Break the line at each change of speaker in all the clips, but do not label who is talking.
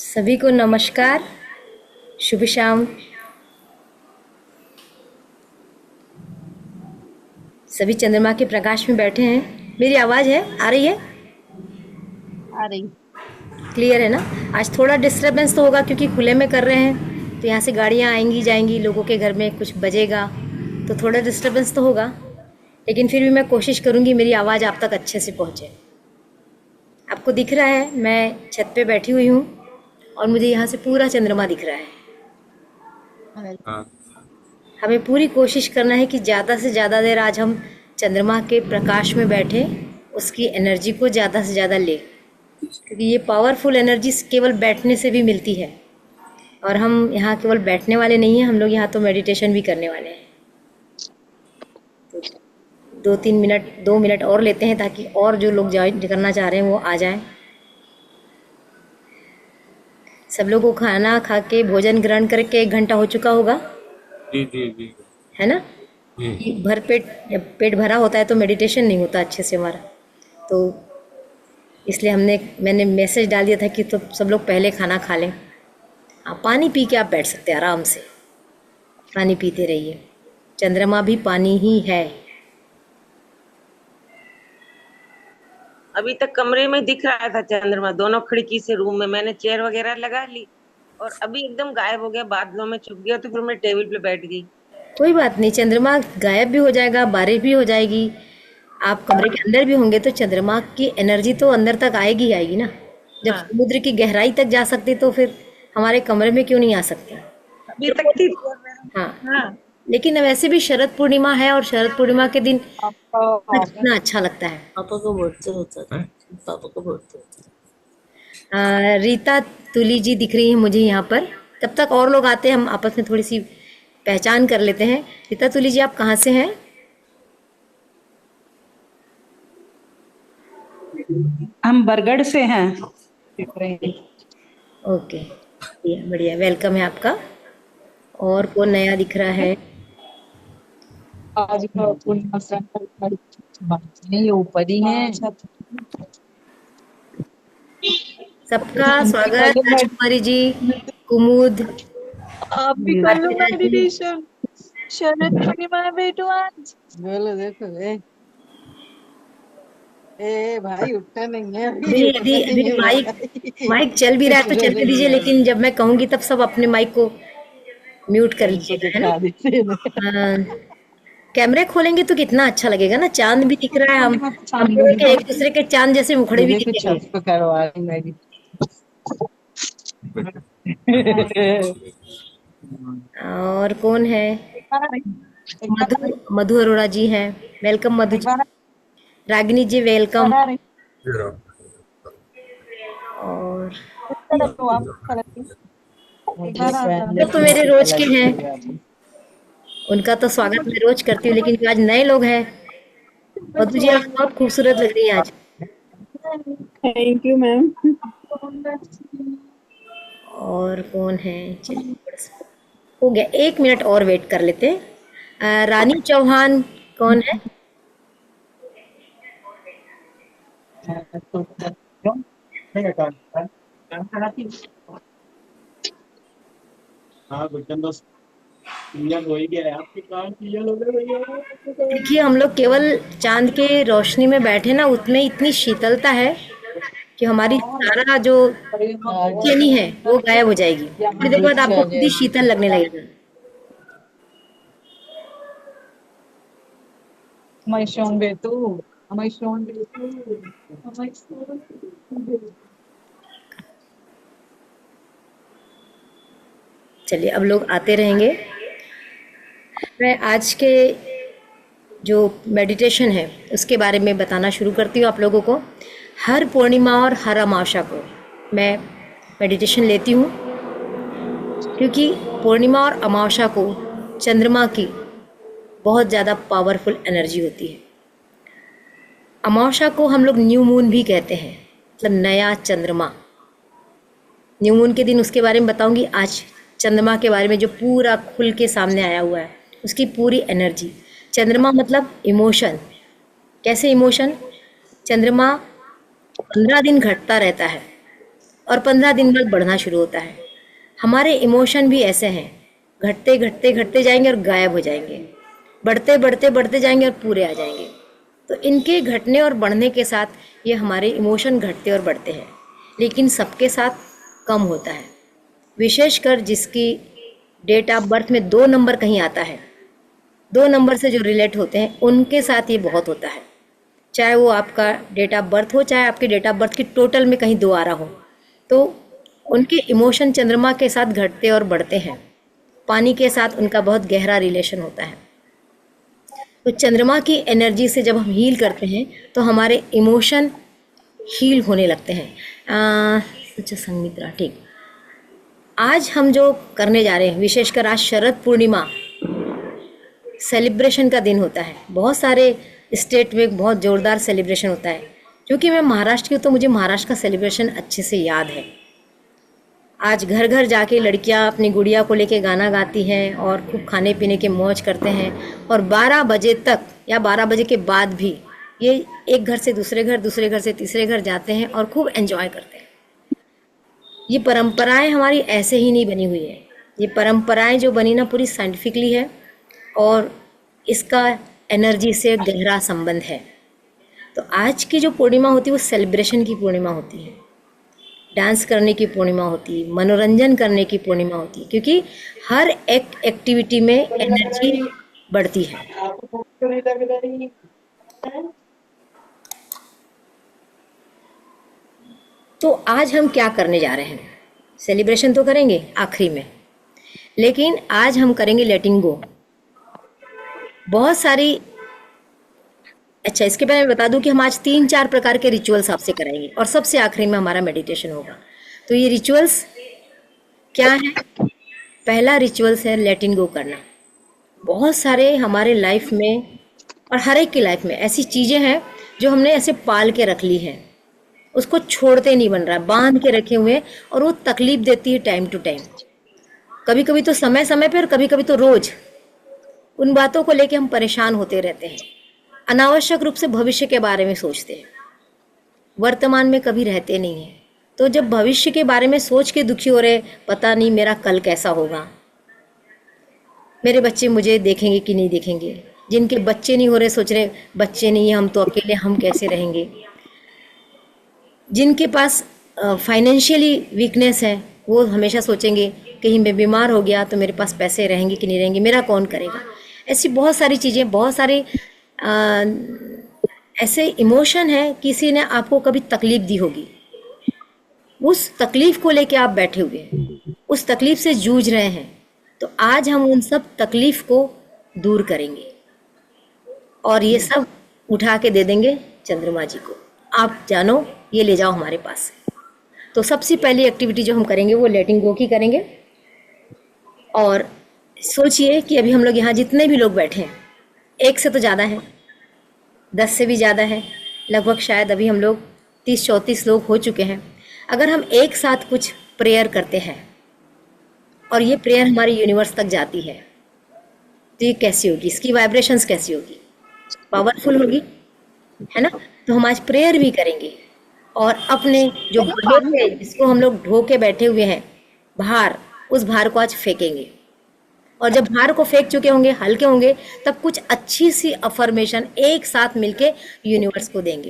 सभी को नमस्कार, शुभ शाम। सभी चंद्रमा के प्रकाश में बैठे हैं। मेरी आवाज़ है, आ रही है?
आ रही।
क्लियर है ना? आज थोड़ा डिस्टरबेंस तो होगा क्योंकि खुले में कर रहे हैं, तो यहाँ से गाड़ियाँ आएंगी जाएंगी, लोगों के घर में कुछ बजेगा, तो थोड़ा डिस्टरबेंस तो होगा। लेकिन फिर भी मैं कोशिश करूँगी मेरी आवाज़ आप तक अच्छे से पहुँचे। आपको दिख रहा है मैं छत पे बैठी हुई हूँ और मुझे यहाँ से पूरा चंद्रमा दिख रहा है।
हाँ।
हमें पूरी कोशिश करना है कि ज़्यादा से ज़्यादा देर आज हम चंद्रमा के प्रकाश में बैठे, उसकी एनर्जी को ज़्यादा से ज़्यादा ले, क्योंकि ये पावरफुल एनर्जी केवल बैठने से भी मिलती है। और हम यहाँ केवल बैठने वाले नहीं हैं, हम लोग यहाँ तो मेडिटेशन भी करने वाले हैं। तो 2-3 मिनट 2 मिनट और लेते हैं ताकि और जो लोग ज्वाइन करना चाह रहे हैं वो आ जाएं। सब लोगों को खाना खा के भोजन ग्रहण करके 1 घंटा हो चुका होगा,
जी जी जी
है ना?
जी।
कि भर पेट, जब पेट भरा होता है तो मेडिटेशन नहीं होता अच्छे से हमारा, तो इसलिए मैंने मैसेज डाल दिया था कि तो सब लोग पहले खाना खा लें। आप पानी पी के आप बैठ सकते हैं आराम से, पानी पीते रहिए। चंद्रमा भी पानी ही है।
अभी तक कमरे में दिख रहा था चंद्रमा, दोनों खिड़की से रूम में मैंने चेयर वगैरह लगा ली और अभी एकदम गायब हो गया, बादलों में छुप गया, तो फिर मैं टेबल पे बैठ गई।
कोई बात नहीं, चंद्रमा गायब भी हो जाएगा, बारिश भी हो जाएगी, आप कमरे के अंदर भी होंगे तो चंद्रमा की एनर्जी तो अंदर तक आएगी ही आएगी ना। जब
हाँ,
समुद्र की गहराई तक जा सकती तो फिर हमारे कमरे में क्यों नहीं आ सकती?
अभी तक थी।
हाँ,
हाँ,
लेकिन वैसे भी शरद पूर्णिमा है और शरद पूर्णिमा के दिन
पापा
कितना अच्छा लगता है।
को बोलते होता था। पापा को बोलते होता था।
रीता तुली जी दिख रही है मुझे यहाँ पर। तब तक और लोग आते हैं, हम आपस में थोड़ी सी पहचान कर लेते हैं। रीता तुली जी, आप कहाँ से हैं?
हम बरगढ़ से हैं।
ओके, बढ़िया बढ़िया, वेलकम है आपका। और कौन नया दिख रहा है?
आज का पूर्णिमा नहीं ऊपर ही है।
सबका स्वागत, राजकुमारी जी, कुमुद,
आप भी कर लो
भारतीय जी।
मेडिटेशन। शरद पूर्णिमा है बेटू आज।
बोलो देखो ए भाई उठना नहीं है
अभी
अभी
अभी
उठना
अभी
नहीं है
माइक
भाई।
माइक चल भी रहा है तो
उठना
चलने
नहीं
दीजिए,
है
लेकिन जब मैं कहूंगी तब सब अपने माइक को म्यूट कर
उनको
लीजिएगा, है ना?
दिखा देते
हाँ, कैमरे खोलेंगे तो कितना अच्छा लगेगा ना, चांद भी दिख रहा है। हम लोगों के एक दूसरे के चांद जैसे मुखड़े भी
मुझे कुछ
दिखेंगे।
छत पे करवा रही मेरी।
और कौन है? मधु मधु अरोड़ा जी हैं, वेलकम मधु जी। रागिनी जी वेलकम। और लोग तो मेरे रोज के हैं, उनका तो स्वागत मैं रोज करती हूँ, लेकिन आज नए लोग हैं। मधु जी, आप बहुत खूबसूरत लग रही हैं आज।
Thank you ma'am.
और कौन है? चलिए, हो गया, 1 मिनट और वेट कर लेते हैं। रानी चौहान कौन है? देखिए, हम लोग केवल चांद के रोशनी में बैठे ना, उसमें इतनी शीतलता है कि हमारी सारा जो चेनी है वो गायब हो जाएगी। फिर देखो बाद आपको खुद ही शीतल लगने लगेगा।
हमारी शोन बेतू हमारी शोन बेतू हमारी शोन बेतू।
चलिए, अब लोग आते रहेंगे। मैं आज के जो मेडिटेशन है उसके बारे में बताना शुरू करती हूँ आप लोगों को। हर पूर्णिमा और हर अमावस्या को मैं मेडिटेशन लेती हूँ, क्योंकि पूर्णिमा और अमावस्या को चंद्रमा की बहुत ज़्यादा पावरफुल एनर्जी होती है। अमावस्या को हम लोग न्यू मून भी कहते हैं, मतलब नया चंद्रमा। न्यू मून के दिन उसके बारे में बताऊंगी। आज चंद्रमा के बारे में जो पूरा खुल के सामने आया हुआ है, उसकी पूरी एनर्जी। चंद्रमा मतलब इमोशन। कैसे इमोशन? चंद्रमा 15 दिन घटता रहता है, और 15 दिन बाद बढ़ना शुरू होता है। हमारे इमोशन भी ऐसे हैं, घटते घटते घटते जाएंगे और गायब हो जाएंगे, बढ़ते बढ़ते बढ़ते जाएंगे और पूरे आ जाएंगे। तो इनके घटने और बढ़ने के साथ ये हमारे इमोशन घटते और बढ़ते हैं, लेकिन सबके साथ कम होता है। विशेषकर जिसकी डेट ऑफ बर्थ में 2 नंबर कहीं आता है, 2 नंबर से जो रिलेट होते हैं, उनके साथ ये बहुत होता है। चाहे वो आपका डेट ऑफ बर्थ हो, चाहे आपके डेट ऑफ बर्थ की टोटल में कहीं 2 आ रहा हो, तो उनके इमोशन चंद्रमा के साथ घटते और बढ़ते हैं। पानी के साथ उनका बहुत गहरा रिलेशन होता है। तो चंद्रमा की एनर्जी से जब हम हील करते हैं तो हमारे इमोशन हील होने लगते हैं। अच्छा संगमित्रा, ठीक। आज हम जो करने जा रहे हैं, विशेषकर आज शरद पूर्णिमा सेलिब्रेशन का दिन होता है। बहुत सारे स्टेट में बहुत ज़ोरदार सेलिब्रेशन होता है। क्योंकि मैं महाराष्ट्र की हूँ तो मुझे महाराष्ट्र का सेलिब्रेशन अच्छे से याद है। आज घर घर जाके लड़कियां अपनी गुड़िया को लेके गाना गाती हैं और खूब खाने पीने के मौज करते हैं, और 12 बजे तक या 12 बजे के बाद भी ये एक घर से दूसरे घर, दूसरे घर से तीसरे घर जाते हैं और खूब एंजॉय करते हैं। ये परंपराएं हमारी ऐसे ही नहीं बनी हुई है। ये परंपराएं जो बनी ना, पूरी साइंटिफिकली है और इसका एनर्जी से गहरा संबंध है। तो आज की जो पूर्णिमा होती है वो सेलिब्रेशन की पूर्णिमा होती है, डांस करने की पूर्णिमा होती है, मनोरंजन करने की पूर्णिमा होती है, क्योंकि हर एक एक्टिविटी में एनर्जी बढ़ती है। तो आज हम क्या करने जा रहे हैं? सेलिब्रेशन तो करेंगे आखिरी में, लेकिन आज हम करेंगे लेटिंग गो। बहुत सारी अच्छा, इसके पहले मैं बता दूं कि हम आज 3-4 प्रकार के रिचुअल्स आपसे कराएंगे और सबसे आखिरी में हमारा मेडिटेशन होगा। तो ये रिचुअल्स क्या है? पहला रिचुअल्स है लेटिंग गो करना। बहुत सारे हमारे लाइफ में और हर एक की लाइफ में ऐसी चीज़ें हैं जो हमने ऐसे पाल के रख ली हैं, उसको छोड़ते नहीं बन रहा, बांध के रखे हुए, और वो तकलीफ देती है टाइम टू टाइम। कभी कभी तो समय समय पर, कभी कभी तो रोज उन बातों को लेके हम परेशान होते रहते हैं। अनावश्यक रूप से भविष्य के बारे में सोचते हैं, वर्तमान में कभी रहते नहीं हैं। तो जब भविष्य के बारे में सोच के दुखी हो रहे, पता नहीं मेरा कल कैसा होगा, मेरे बच्चे मुझे देखेंगे कि नहीं देखेंगे, जिनके बच्चे नहीं हो रहे सोच रहे बच्चे नहीं है, हम तो अकेले, हम कैसे रहेंगे, जिनके पास फाइनेंशियली वीकनेस है वो हमेशा सोचेंगे कहीं मैं बीमार हो गया तो मेरे पास पैसे रहेंगे कि नहीं रहेंगे, मेरा कौन करेगा। ऐसी बहुत सारी चीज़ें, बहुत सारे ऐसे इमोशन है, किसी ने आपको कभी तकलीफ दी होगी, उस तकलीफ को लेके आप बैठे हुए हैं, उस तकलीफ से जूझ रहे हैं। तो आज हम उन सब तकलीफ को दूर करेंगे और ये सब उठा के दे देंगे चंद्रमा जी को। आप जानो, ये ले जाओ हमारे पास। तो सबसे पहली एक्टिविटी जो हम करेंगे वो लेटिंग गो की करेंगे। और सोचिए कि अभी हम लोग यहाँ जितने भी लोग बैठे हैं, 1 से तो ज़्यादा है, 10 से भी ज़्यादा है, लगभग शायद अभी हम लोग 30-34 लोग हो चुके हैं। अगर हम एक साथ कुछ प्रेयर करते हैं और ये प्रेयर हमारी यूनिवर्स तक जाती है, तो ये कैसी होगी, इसकी वाइब्रेशंस कैसी होगी? पावरफुल होगी, है ना। तो हम आज प्रेयर भी करेंगे और अपने जो भार है, जिसको हम लोग ढो के बैठे हुए हैं, भार, उस भार को आज फेंकेंगे। और जब भार को फेंक चुके होंगे, हल्के होंगे, तब कुछ अच्छी सी अफर्मेशन एक साथ मिलके यूनिवर्स को देंगे।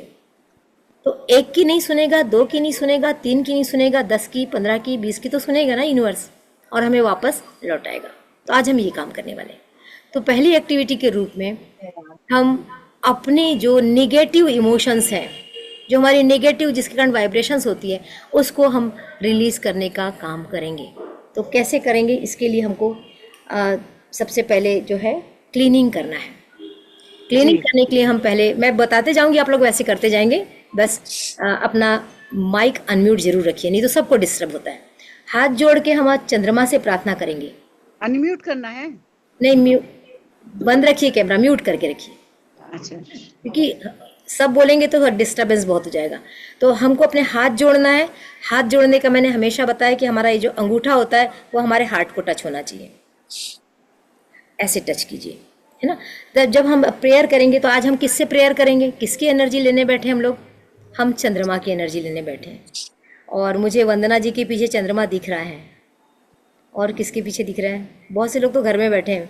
तो 1 की नहीं सुनेगा, 2 की नहीं सुनेगा, 3 की नहीं सुनेगा, 10 की, 15 की, 20 की तो सुनेगा ना यूनिवर्स, और हमें वापस लौटाएगा। तो आज हम ये काम करने वाले हैं। तो पहली एक्टिविटी के रूप में हम अपने जो निगेटिव इमोशंस हैं, जो हमारी नेगेटिव जिसके कारण वाइब्रेशंस होती है, उसको हम रिलीज़ करने का काम करेंगे। तो कैसे करेंगे? इसके लिए हमको सबसे पहले जो है क्लीनिंग करना है। क्लीनिंग करने के लिए हम पहले, मैं बताते जाऊंगी, आप लोग वैसे करते जाएंगे, बस अपना माइक अनम्यूट जरूर रखिए, नहीं तो सबको डिस्टर्ब होता है। हाथ जोड़ के हम आज चंद्रमा से प्रार्थना करेंगे।
अनम्यूट करना है?
नहीं, म्यूट बंद रखिए, कैमरा म्यूट करके रखिए,
अच्छा,
क्योंकि सब बोलेंगे तो डिस्टर्बेंस बहुत हो जाएगा। तो हमको अपने हाथ जोड़ना है। हाथ जोड़ने का मैंने हमेशा बताया कि हमारा ये जो अंगूठा होता है वो हमारे हार्ट को टच होना चाहिए, ऐसे टच कीजिए, है ना। तब जब हम प्रेयर करेंगे, तो आज हम किससे प्रेयर करेंगे, किसकी एनर्जी लेने बैठे हम लोग? हम चंद्रमा की एनर्जी लेने बैठे हैं। और मुझे वंदना जी के पीछे चंद्रमा दिख रहा है। और किसके पीछे दिख रहा है? बहुत से लोग तो घर में बैठे हैं।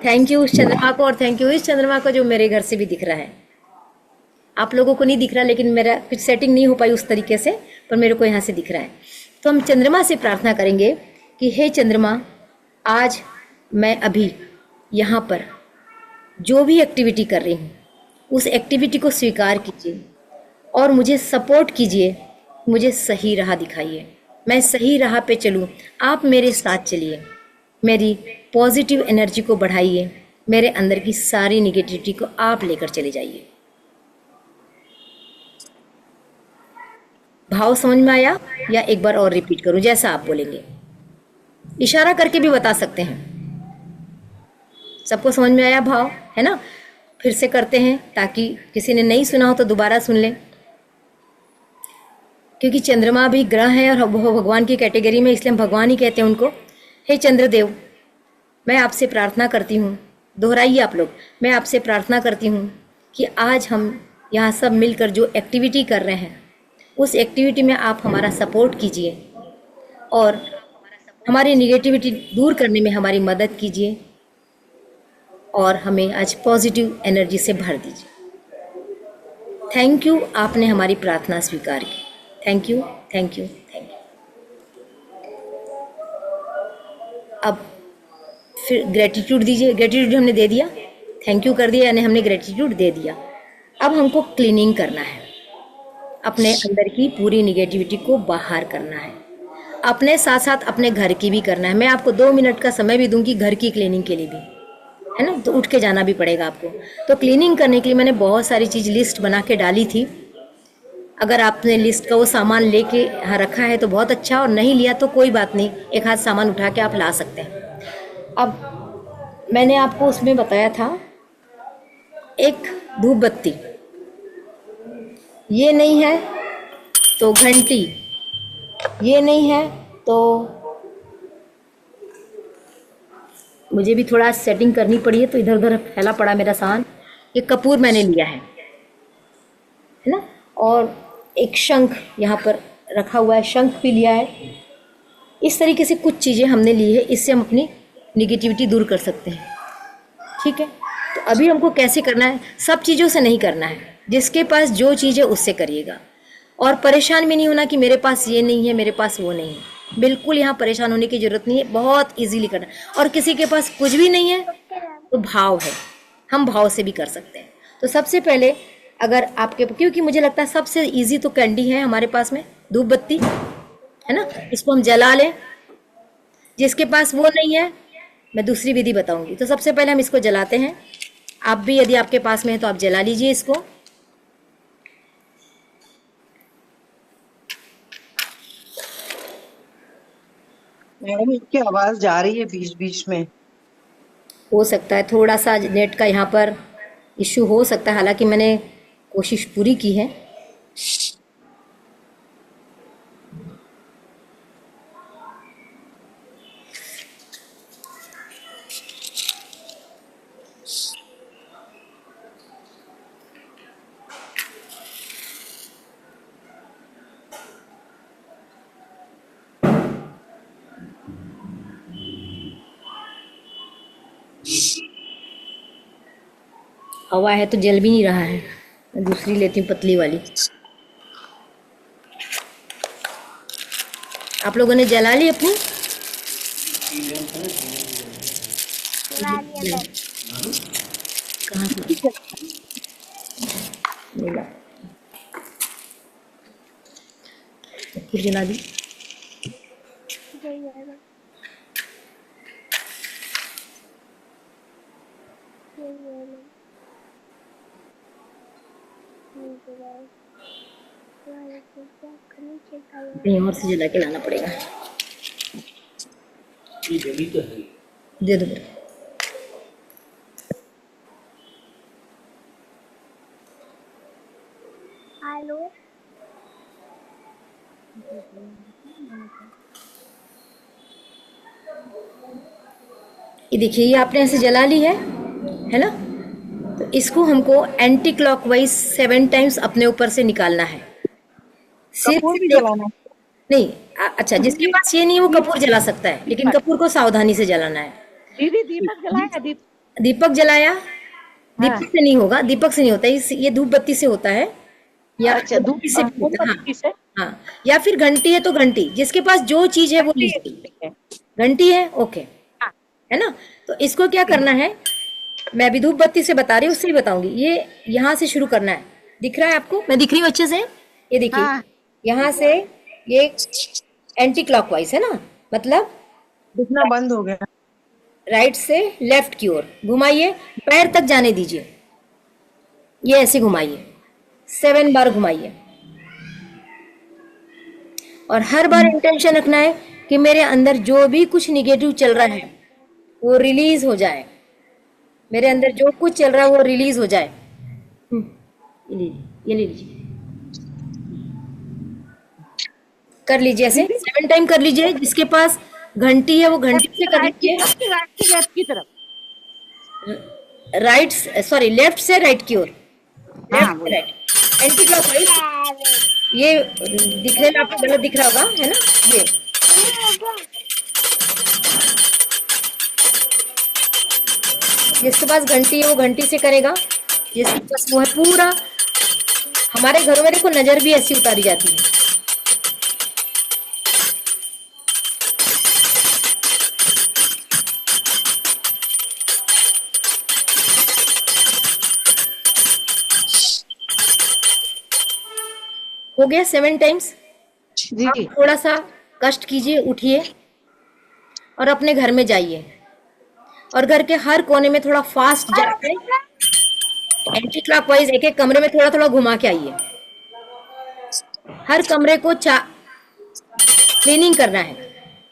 थैंक यू उस चंद्रमा को, और थैंक यू इस चंद्रमा को जो मेरे घर से भी दिख रहा है। आप लोगों को नहीं दिख रहा, लेकिन मेरा कुछ सेटिंग नहीं हो पाई उस तरीके से, पर मेरे को यहाँ से दिख रहा है। तो हम चंद्रमा से प्रार्थना करेंगे कि हे चंद्रमा, आज मैं अभी यहाँ पर जो भी एक्टिविटी कर रही हूँ उस एक्टिविटी को स्वीकार कीजिए और मुझे सपोर्ट कीजिए, मुझे सही राह दिखाइए, मैं सही राह पे चलूँ, आप मेरे साथ चलिए, मेरी पॉजिटिव एनर्जी को बढ़ाइए, मेरे अंदर की सारी निगेटिविटी को आप लेकर चले जाइए। भाव समझ में आया या एक बार और रिपीट करूं? जैसा आप बोलेंगे, इशारा करके भी बता सकते हैं। सबको समझ में आया भाव, है ना? फिर से करते हैं ताकि किसी ने नहीं सुना हो तो दोबारा सुन लें, क्योंकि चंद्रमा भी ग्रह है और वो भगवान की कैटेगरी में, इसलिए हम भगवान ही कहते हैं उनको। हे चंद्रदेव, मैं आपसे प्रार्थना करती हूँ, दोहराइए आप लोग, मैं आपसे प्रार्थना करती हूँ कि आज हम यहाँ सब मिलकर जो एक्टिविटी कर रहे हैं उस एक्टिविटी में आप हमारा सपोर्ट कीजिए और हमारी निगेटिविटी दूर करने में हमारी मदद कीजिए और हमें आज पॉजिटिव एनर्जी से भर दीजिए। थैंक यू, आपने हमारी प्रार्थना स्वीकार की। Thank you, thank you, thank you. अब फिर ग्रेटिट्यूड दीजिए। ग्रेटिट्यूड हमने दे दिया, थैंक यू कर दिया, यानी हमने ग्रेटिट्यूड दे दिया। अब हमको क्लीनिंग करना है, अपने अंदर की पूरी निगेटिविटी को बाहर करना है, अपने साथ साथ अपने घर की भी करना है। मैं आपको 2 मिनट का समय भी दूंगी घर की क्लीनिंग के लिए भी, है ना? तो उठ के जाना भी पड़ेगा आपको। तो क्लीनिंग करने के लिए मैंने बहुत सारी चीज़ लिस्ट बना के डाली थी। अगर आपने लिस्ट का वो सामान लेके रखा है तो बहुत अच्छा, और नहीं लिया तो कोई बात नहीं, एक हाथ सामान उठा के आप ला सकते हैं। अब मैंने आपको उसमें बताया था एक धूप बत्ती, ये नहीं है तो घंटी, ये नहीं है तो मुझे भी थोड़ा सेटिंग करनी पड़ी है तो इधर उधर फैला पड़ा मेरा सामान। ये कपूर मैंने लिया है ना? और एक शंख यहाँ पर रखा हुआ है, शंख भी लिया है। इस तरीके से कुछ चीज़ें हमने ली है, इससे हम अपनी निगेटिविटी दूर कर सकते हैं। ठीक है, तो अभी हमको कैसे करना है? सब चीज़ों से नहीं करना है, जिसके पास जो चीज़ है उससे करिएगा। और परेशान भी नहीं होना कि मेरे पास ये नहीं है, मेरे पास वो नहीं है। बिल्कुल यहाँ परेशान होने की ज़रूरत नहीं है, बहुत इजीली करना है। और किसी के पास कुछ भी नहीं है तो भाव है, हम भाव से भी कर सकते हैं। तो सबसे पहले अगर आपके, क्योंकि मुझे लगता है सबसे इजी तो कैंडी है हमारे पास में, धूप बत्ती, है ना? इसको हम जला लें। जिसके पास वो नहीं है, मैं दूसरी विधि बताऊंगी। तो सबसे पहले हम इसको जलाते हैं। आप भी यदि आपके पास में है तो आप जला लीजिए इसको।
मैडम इसकी आवाज जा रही है बीच बीच में।
हो सकता है थोड़ा सा नेट का यहाँ पर इश्यू हो सकता है, हालांकि मैंने कोशिश पूरी की है। हवा है तो जल भी नहीं रहा है। मैं दूसरी लेती हूँ, पतली वाली। आप लोगों ने जला ली अपनी? कहाँ से? मिला। फिर जला दी। कहीं और से जला के लाना पड़ेगा। दे दो मेरे।
हेलो,
ये देखिए, ये आपने ऐसे जला ली है ना? तो इसको हमको एंटी क्लॉकवाइज 7 टाइम्स अपने ऊपर से निकालना है। सिर्फ
कपूर भी
एक-
जलाना है?
नहीं, अच्छा, जिसके पास ये नहीं है वो कपूर जला सकता है, लेकिन कपूर को सावधानी से जलाना है।
दीदी दीपक जलाया
दीपक जलाया,
हाँ।
दीपक से नहीं होगा, दीपक से नहीं होता, ये धूप बत्ती से होता है, या
अच्छा, धूप
मोमबत्ती से भी होता है। हाँ,
मोमबत्ती से।
हाँ, या फिर घंटी है तो घंटी, जिसके पास जो चीज है वो लीजिए।
ठीक है।
घंटी है, ओके,
हाँ।
है ना। तो इसको क्या करना है, मैं अभी धूप बत्ती से बता रही हूँ, उससे ही बताऊंगी। ये यहाँ से शुरू करना है, दिख रहा है आपको, मैं दिख रही हूँ अच्छे से, ये देखिए।
हाँ।
यहाँ से ये एंटी क्लॉकवाइज है ना, मतलब
दिखना बंद हो गया।
राइट से लेफ्ट की ओर घुमाइए, पैर तक जाने दीजिए, ये ऐसे घुमाइए, 7 बार घुमाइए। और हर बार इंटेंशन रखना है कि मेरे अंदर जो भी कुछ निगेटिव चल रहा है वो रिलीज हो जाए, मेरे अंदर जो कुछ चल रहा है वो रिलीज हो जाए। ये ले लीजिए, कर लीजिए, ऐसे 7 टाइम कर लीजिए। जिसके पास घंटी है वो घंटी से कर लीजिए,
लेफ्ट की तरफ।
राइट, सॉरी, लेफ्ट से राइट की ओर,
हाँ,
लेफ्ट से राइट, एंटी क्लॉकवाइज। ये दिखने में आपको गलत दिख रहा होगा, है ना, ये जिसके पास घंटी है वो घंटी से करेगा, जिसके पास वो है पूरा। हमारे घरों में देखो नजर भी ऐसी उतारी जाती है। हो गया 7 टाइम्स।
जी
आप थोड़ा सा कष्ट कीजिए, उठिए और अपने घर में जाइए, और घर के हर कोने में थोड़ा फास्ट जाके एंटी क्लॉकवाइज एक एक कमरे में थोड़ा थोड़ा घुमा के आइए। हर कमरे को क्लीनिंग करना है।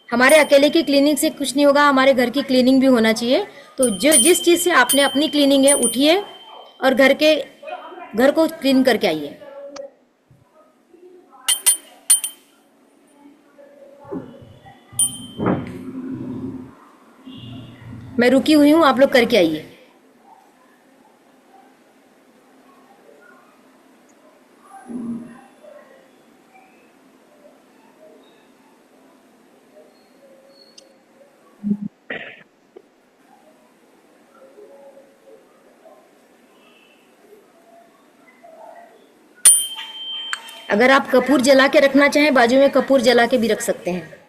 हमारे अकेले की क्लीनिंग से कुछ नहीं होगा, हमारे घर की क्लीनिंग भी होना चाहिए। तो जो जिस चीज से आपने अपनी क्लीनिंग है, उठिए और घर को क्लीन करके आइए। मैं रुकी हुई हूँ, आप लोग करके आइए। अगर आप कपूर जला के रखना चाहें, बाजू में कपूर जला के भी रख सकते हैं।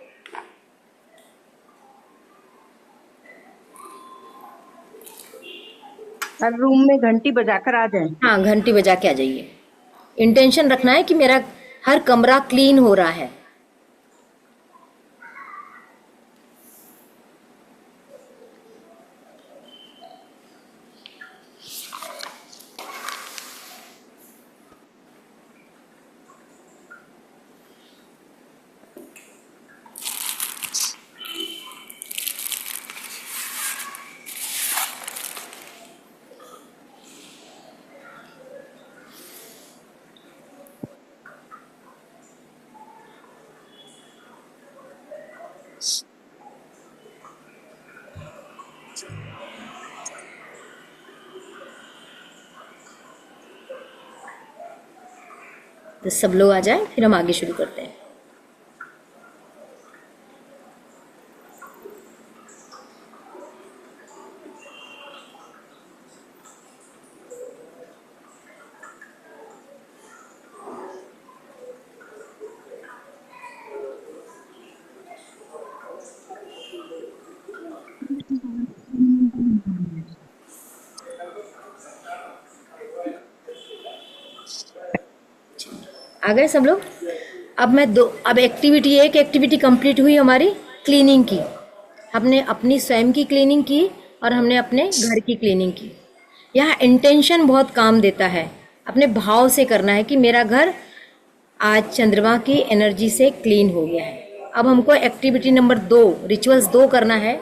हर रूम में घंटी बजाकर आ जाए।
हाँ, घंटी बजा के आ जाइए। इंटेंशन रखना है कि मेरा हर कमरा क्लीन हो रहा है। तो सब लोग आ जाएं, फिर हम आगे शुरू करते हैं। आ गए सब लोग। अब एक एक्टिविटी कंप्लीट हुई हमारी क्लीनिंग की। हमने अपनी स्वयं की क्लीनिंग की और हमने अपने घर की क्लीनिंग की। यहाँ इंटेंशन बहुत काम देता है। अपने भाव से करना है कि मेरा घर आज चंद्रमा की एनर्जी से क्लीन हो गया है। अब हमको एक्टिविटी नंबर 2, रिचुअल्स 2 करना है।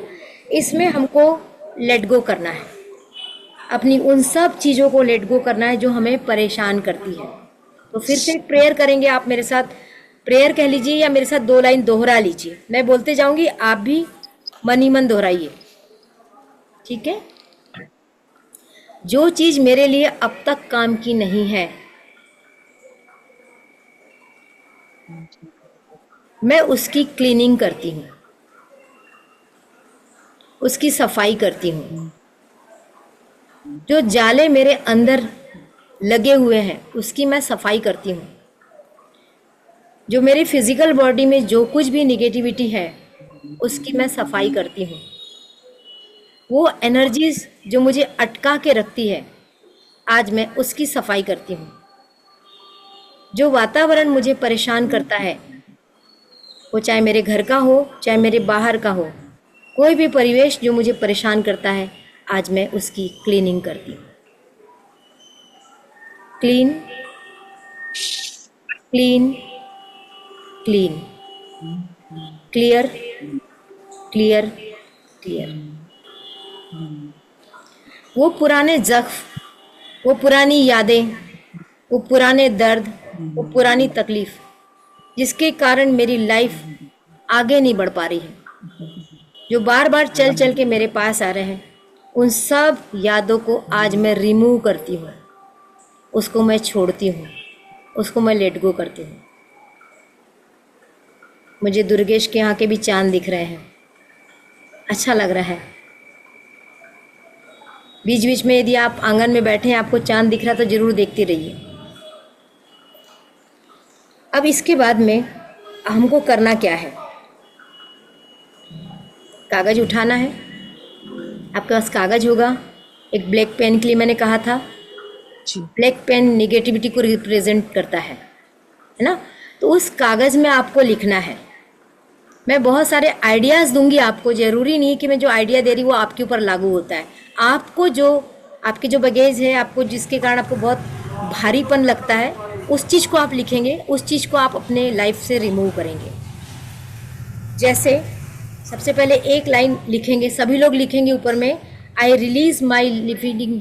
इसमें हमको लेट गो करना है, अपनी उन सब चीज़ों को लेट गो करना है जो हमें परेशान करती है। तो फिर से प्रेयर करेंगे, आप मेरे साथ प्रेयर कह लीजिए या मेरे साथ 2 लाइन दोहरा लीजिए। मैं बोलते जाऊंगी, आप भी मन ही मन दोहराइए, ठीक है। जो चीज़ मेरे लिए अब तक काम की नहीं है, मैं उसकी क्लीनिंग करती हूँ, उसकी सफाई करती हूँ। जो जाले मेरे अंदर लगे हुए हैं उसकी मैं सफाई करती हूँ। जो मेरी फिजिकल बॉडी में जो कुछ भी निगेटिविटी है उसकी मैं सफाई करती हूँ। वो एनर्जीज जो मुझे अटका के रखती है आज मैं उसकी सफाई करती हूँ। जो वातावरण मुझे परेशान करता है वो चाहे मेरे घर का हो चाहे मेरे बाहर का हो, कोई भी परिवेश जो मुझे परेशान करता है आज मैं उसकी क्लीनिंग करती हूँ। Clean clean clean, clear clear clear. वो पुराने जख्म, वो पुरानी यादें, वो पुराने दर्द, वो पुरानी तकलीफ जिसके कारण मेरी लाइफ आगे नहीं बढ़ पा रही है, जो बार बार चल चल के मेरे पास आ रहे हैं, उन सब यादों को आज मैं रिमूव करती हूँ, उसको मैं छोड़ती हूँ, उसको मैं लेट गो करती हूँ। मुझे दुर्गेश के यहाँ के भी चांद दिख रहे हैं, अच्छा लग रहा है। बीच बीच में यदि आप आंगन में बैठे हैं आपको चांद दिख रहा तो ज़रूर देखते रहिए। अब इसके बाद में हमको करना क्या है, कागज़ उठाना है। आपके पास कागज़ होगा, एक ब्लैक पेन के लिए मैंने कहा था, ब्लैक पेन निगेटिविटी को रिप्रेजेंट करता है ना। तो उस कागज़ में आपको लिखना है। मैं बहुत सारे आइडियाज़ दूंगी आपको, ज़रूरी नहीं कि मैं जो आइडिया दे रही वो आपके ऊपर लागू होता है। आपको जो आपके जो बगेज है, आपको जिसके कारण आपको बहुत भारीपन लगता है उस चीज़ को आप लिखेंगे, उस चीज़ को आप अपने लाइफ से रिमूव करेंगे। जैसे सबसे पहले एक लाइन लिखेंगे, सभी लोग लिखेंगे ऊपर में, I release my limiting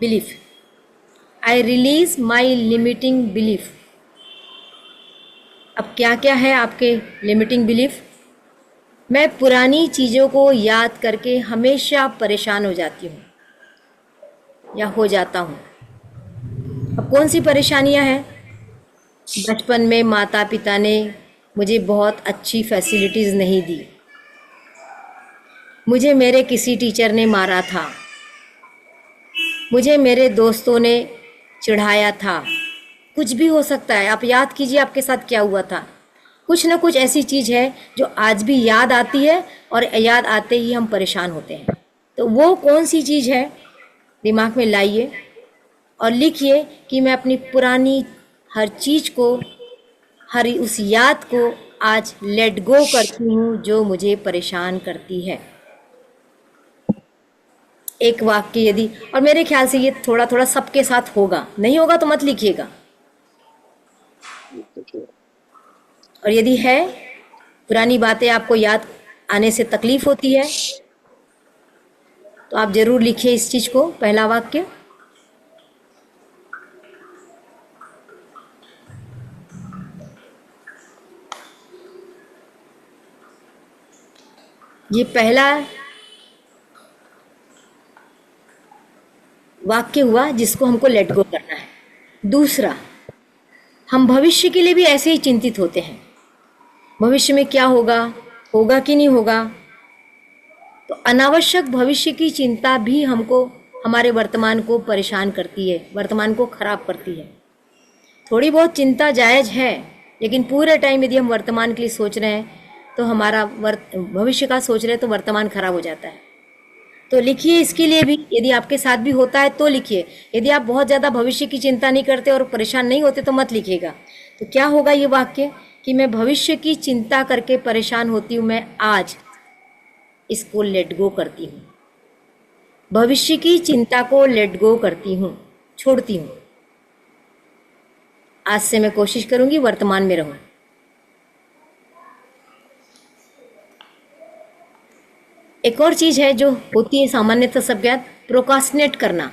belief, I release my limiting belief. अब क्या क्या है आपके लिमिटिंग बिलीफ? मैं पुरानी चीज़ों को याद करके हमेशा परेशान हो जाती हूँ या हो जाता हूँ। अब कौन सी परेशानियाँ हैं? बचपन में माता पिता ने मुझे बहुत अच्छी फैसिलिटीज़ नहीं दी, मुझे मेरे किसी टीचर ने मारा था, मुझे मेरे दोस्तों ने चिढ़ाया था, कुछ भी हो सकता है। आप याद कीजिए आपके साथ क्या हुआ था। कुछ ना कुछ ऐसी चीज़ है जो आज भी याद आती है और याद आते ही हम परेशान होते हैं। तो वो कौन सी चीज़ है दिमाग में लाइए और लिखिए कि मैं अपनी पुरानी हर चीज़ को, हर उस याद को आज लेट गो करती हूँ जो मुझे परेशान करती है। एक वाक्य यदि, और मेरे ख्याल से ये थोड़ा थोड़ा सबके साथ होगा, नहीं होगा तो मत लिखिएगा। और यदि है पुरानी बातें आपको याद आने से तकलीफ होती है तो आप जरूर लिखिए इस चीज़ को। पहला वाक्य, ये पहला वाक्य हुआ जिसको हमको लेट गो करना है। दूसरा, हम भविष्य के लिए भी ऐसे ही चिंतित होते हैं, भविष्य में क्या होगा, होगा कि नहीं होगा। तो अनावश्यक भविष्य की चिंता भी हमको, हमारे वर्तमान को परेशान करती है, वर्तमान को खराब करती है। थोड़ी बहुत चिंता जायज़ है, लेकिन पूरे टाइम यदि हम वर्तमान के लिए सोच रहे हैं तो हमारा भविष्य का सोच रहे हैं तो वर्तमान खराब हो जाता है। तो लिखिए इसके लिए भी, यदि आपके साथ भी होता है तो लिखिए। यदि आप बहुत ज़्यादा भविष्य की चिंता नहीं करते और परेशान नहीं होते तो मत लिखिएगा। तो क्या होगा ये वाक्य कि मैं भविष्य की चिंता करके परेशान होती हूँ, मैं आज इसको लेट गो करती हूँ। भविष्य की चिंता को लेट गो करती हूँ, छोड़ती हूँ। आज से मैं कोशिश करूँगी वर्तमान में रहूँ। एक और चीज़ है जो होती है सामान्यतः सबके साथ, प्रोकास्टिनेट करना।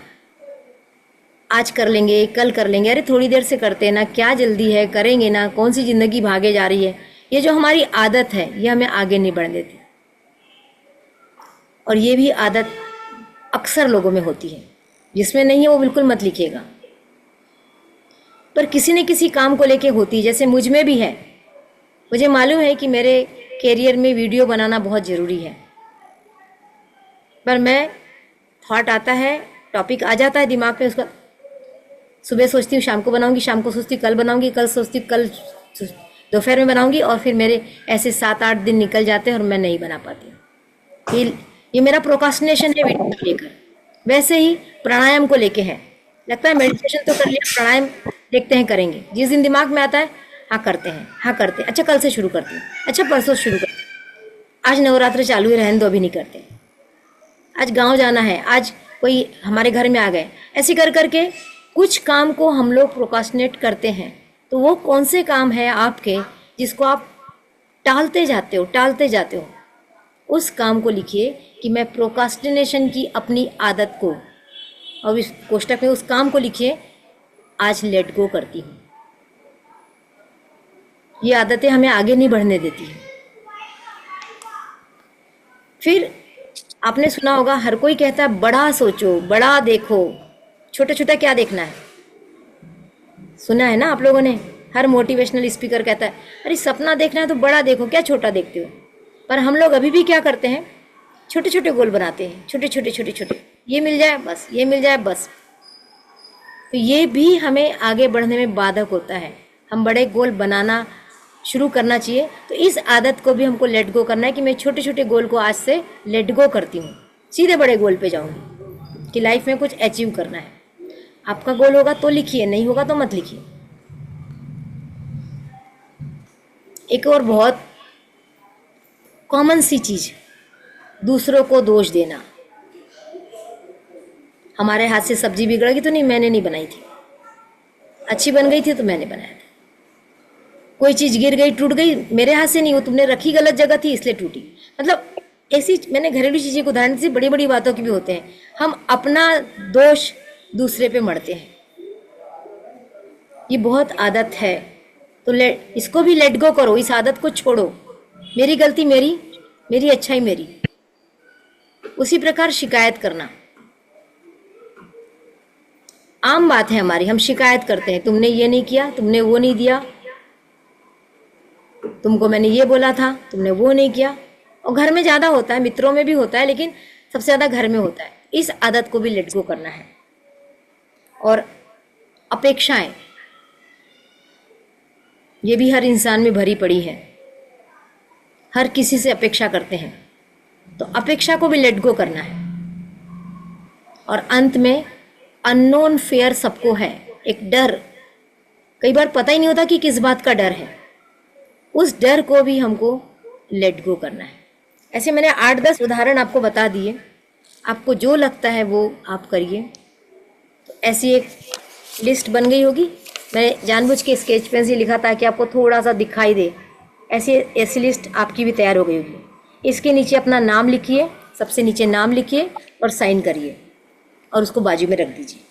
आज कर लेंगे, कल कर लेंगे, अरे थोड़ी देर से करते हैं ना, क्या जल्दी है, करेंगे ना, कौन सी ज़िंदगी भागे जा रही है। ये जो हमारी आदत है ये हमें आगे नहीं बढ़ने देती। और ये भी आदत अक्सर लोगों में होती है, जिसमें नहीं है वो बिल्कुल मत लिखिएगा। पर किसी न किसी काम को लेके होती है, जैसे मुझ में भी है। मुझे मालूम है कि मेरे कैरियर में वीडियो बनाना बहुत ज़रूरी है, पर मैं थॉट आता है, टॉपिक आ जाता है दिमाग में, उसका सुबह सोचती हूँ शाम को बनाऊंगी, शाम को सोचती हूँ कल बनाऊंगी, कल सोचती हूँ कल दोपहर में बनाऊंगी, और फिर मेरे ऐसे 7-8 दिन निकल जाते हैं और मैं नहीं बना पाती। ये मेरा प्रोकास्टिनेशन है वीडियो को लेकर। वैसे ही प्राणायाम को लेके है, लगता है मेडिटेशन तो कर लिया, प्राणायाम देखते हैं करेंगे, जिस दिन दिमाग में आता है हाँ करते हैं, हाँ करते हैं, अच्छा कल से शुरू करते हैं, अच्छा परसों शुरू करते हैं, आज नवरात्र चालू है रहने दो अभी नहीं करते, आज गांव जाना है, आज कोई हमारे घर में आ गए, ऐसे कर करके कुछ काम को हम लोग प्रोकास्टिनेट करते हैं। तो वो कौन से काम है आपके जिसको आप टालते जाते हो, उस काम को लिखिए कि मैं प्रोकास्टिनेशन की अपनी आदत को, और इस कोष्टक में उस काम को लिखिए आज लेट गो करती हूँ। ये आदतें हमें आगे नहीं बढ़ने देती हैं। फिर आपने सुना होगा, हर कोई कहता है बड़ा सोचो, बड़ा देखो, छोटा छोटा क्या देखना है। सुना है ना आप लोगों ने, हर मोटिवेशनल स्पीकर कहता है अरे सपना देखना है तो बड़ा देखो, क्या छोटा देखते हो। पर हम लोग अभी भी क्या करते हैं, छोटे छोटे गोल बनाते हैं, छोटे छोटे, ये मिल जाए बस, ये मिल जाए बस। तो ये भी हमें आगे बढ़ने में बाधक होता है। हम बड़े गोल बनाना शुरू करना चाहिए। तो इस आदत को भी हमको लेट गो करना है कि मैं छोटे छोटे गोल को आज से लेट गो करती हूँ, सीधे बड़े गोल पे जाऊँगी कि लाइफ में कुछ अचीव करना है। आपका गोल होगा तो लिखिए, नहीं होगा तो मत लिखिए। एक और बहुत कॉमन सी चीज, दूसरों को दोष देना। हमारे हाथ से सब्जी बिगड़ गई तो नहीं, मैंने नहीं बनाई थी, अच्छी बन गई थी तो मैंने बनाया था। कोई चीज गिर गई, टूट गई, मेरे हाथ से नहीं, वो तुमने रखी गलत जगह थी इसलिए टूटी। मतलब ऐसी मैंने घरेलू चीजें को उदाहरण दी, बड़ी बड़ी बातों की भी होते हैं। हम अपना दोष दूसरे पे मढ़ते हैं, ये बहुत आदत है। तो इसको भी लेट गो करो, इस आदत को छोड़ो। मेरी गलती मेरी, मेरी अच्छाई मेरी। उसी प्रकार शिकायत करना आम बात है हमारी, हम शिकायत करते हैं, तुमने ये नहीं किया, तुमने वो नहीं दिया, तुमको मैंने ये बोला था, तुमने वो नहीं किया। और घर में ज्यादा होता है, मित्रों में भी होता है, लेकिन सबसे ज्यादा घर में होता है। इस आदत को भी लेट गो करना है। और अपेक्षाएं, ये भी हर इंसान में भरी पड़ी है, हर किसी से अपेक्षा करते हैं। तो अपेक्षा को भी लेट गो करना है। और अंत में अननोन फेयर सबको है, एक डर, कई बार पता ही नहीं होता कि किस बात का डर है, उस डर को भी हमको लेट गो करना है। ऐसे मैंने 8-10 उदाहरण आपको बता दिए, आपको जो लगता है वो आप करिए। तो ऐसी एक लिस्ट बन गई होगी, मैंने जानबूझ के स्केच पेन से लिखा ताकि आपको थोड़ा सा दिखाई दे। ऐसी लिस्ट आपकी भी तैयार हो गई होगी। इसके नीचे अपना नाम लिखिए, सबसे नीचे नाम लिखिए और साइन करिए और उसको बाजू में रख दीजिए।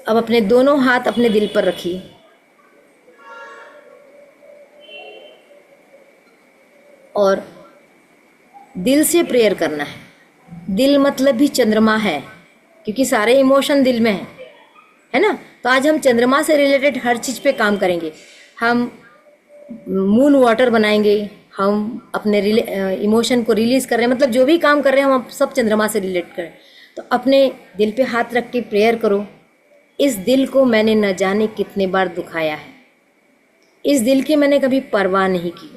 अब अपने दोनों हाथ अपने दिल पर रखिए और दिल से प्रेयर करना है। दिल मतलब भी चंद्रमा है, क्योंकि सारे इमोशन दिल में है ना। तो आज हम चंद्रमा से रिलेटेड हर चीज़ पे काम करेंगे। हम मून वाटर बनाएंगे, हम अपने इमोशन को रिलीज कर रहे हैं, मतलब जो भी काम कर रहे हैं हम सब चंद्रमा से रिलेट करें। तो अपने दिल पे हाथ रख के प्रेयर करो, इस दिल को मैंने न जाने कितने बार दुखाया है, इस दिल की मैंने कभी परवाह नहीं की।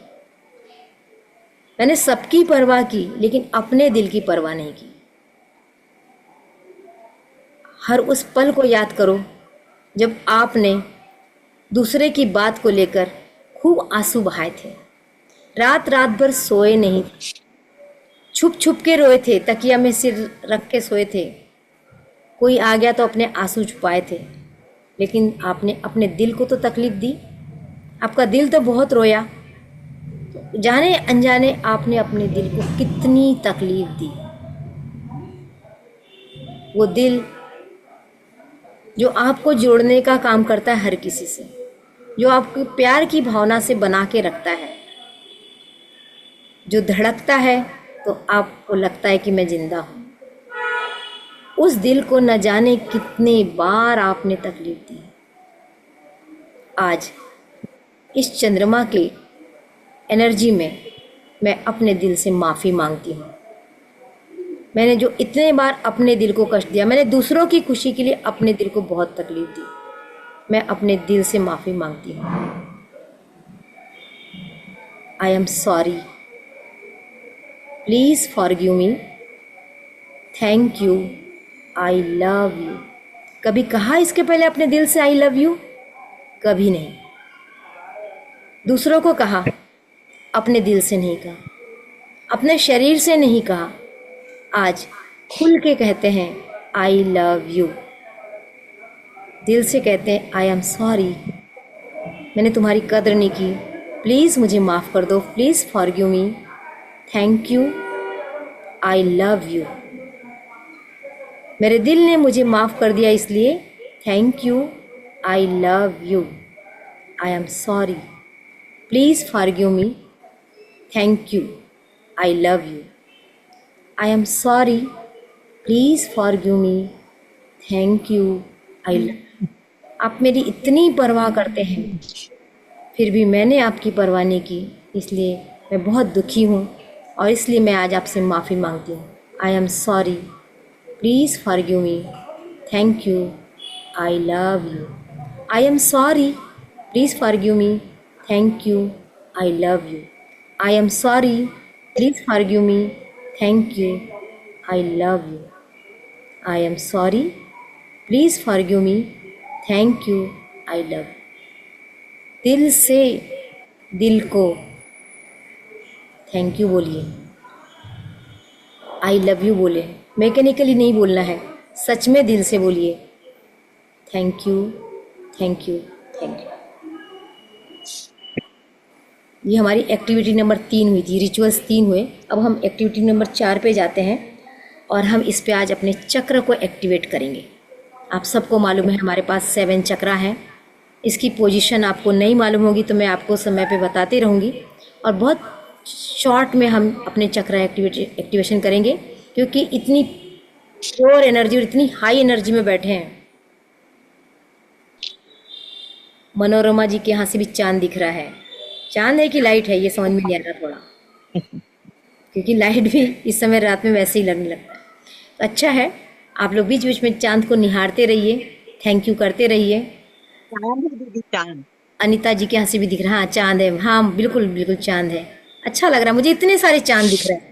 मैंने सबकी परवाह की लेकिन अपने दिल की परवाह नहीं की। हर उस पल को याद करो जब आपने दूसरे की बात को लेकर खूब आंसू बहाए थे, रात रात भर सोए नहीं थे, छुप छुप के रोए थे, तकिया में सिर रख के सोए थे। कोई आ गया तो अपने आंसू छुपाए थे, लेकिन आपने अपने दिल को तो तकलीफ दी। आपका दिल तो बहुत रोया, तो जाने अनजाने आपने अपने दिल को कितनी तकलीफ दी। वो दिल जो आपको जोड़ने का काम करता है हर किसी से, जो आपको प्यार की भावना से बना के रखता है, जो धड़कता है तो आपको लगता है कि मैं जिंदा हूँ। उस दिल को न जाने कितने बार आपने तकलीफ दी। आज इस चंद्रमा के एनर्जी में मैं अपने दिल से माफ़ी मांगती हूँ। मैंने जो इतने बार अपने दिल को कष्ट दिया, मैंने दूसरों की खुशी के लिए अपने दिल को बहुत तकलीफ दी, मैं अपने दिल से माफ़ी मांगती हूँ। I am sorry, please forgive me, thank you, I love you. कभी कहा इसके पहले अपने दिल से आई लव यू? कभी नहीं। दूसरों को कहा, अपने दिल से नहीं कहा, अपने शरीर से नहीं कहा। आज खुल के कहते हैं आई लव यू। दिल से कहते हैं आई एम सॉरी, मैंने तुम्हारी कद्र नहीं की, प्लीज़ मुझे माफ़ कर दो, please forgive me, thank you, I love you. मेरे दिल ने मुझे माफ़ कर दिया इसलिए thank you, I love you, I am sorry, please forgive me, thank you, I love you. I am sorry, please forgive me, thank you, I love. आप मेरी इतनी परवाह करते हैं, फिर भी मैंने आपकी परवाह नहीं की, इसलिए मैं बहुत दुखी हूँ और इसलिए मैं आज आपसे माफ़ी मांगती हूँ। I am sorry, please forgive me, thank you, I love you. I am sorry, please forgive me, thank you, I love you. I am sorry, please forgive me, thank you, I love you. I am sorry, please forgive me, thank you, I love. दिल से दिल को thank you बोलिए, I love you बोले, mechanically नहीं बोलना है, सच में दिल से बोलिए thank you, thank you, thank you. ये हमारी एक्टिविटी नंबर 3 हुई थी, रिचुअल्स 3 हुए। अब हम एक्टिविटी नंबर 4 पे जाते हैं और हम इस पे आज अपने चक्र को एक्टिवेट करेंगे। आप सबको मालूम है हमारे पास 7 चक्रा हैं। इसकी पोजीशन आपको नहीं मालूम होगी तो मैं आपको समय पे बताती रहूँगी और बहुत शॉर्ट में हम अपने चक्र एक्टिवेशन करेंगे, क्योंकि इतनी प्योर एनर्जी और इतनी हाई एनर्जी में बैठे हैं। मनोरमा जी के यहाँ से भी चांद दिख रहा है। चांद है कि लाइट है ये समझ में नहीं आ रहा थोड़ा, क्योंकि लाइट भी इस समय रात में वैसे ही लगने लगता है। तो अच्छा है, आप लोग बीच बीच में चांद को निहारते रहिए, थैंक यू करते रहिए।
चांद है दीदी, चांद।
अनीता जी के यहाँ से भी दिख रहा है, हाँ चांद है, हाँ बिल्कुल बिल्कुल चांद है। अच्छा लग रहा है मुझे, इतने सारे चांद दिख रहे हैं।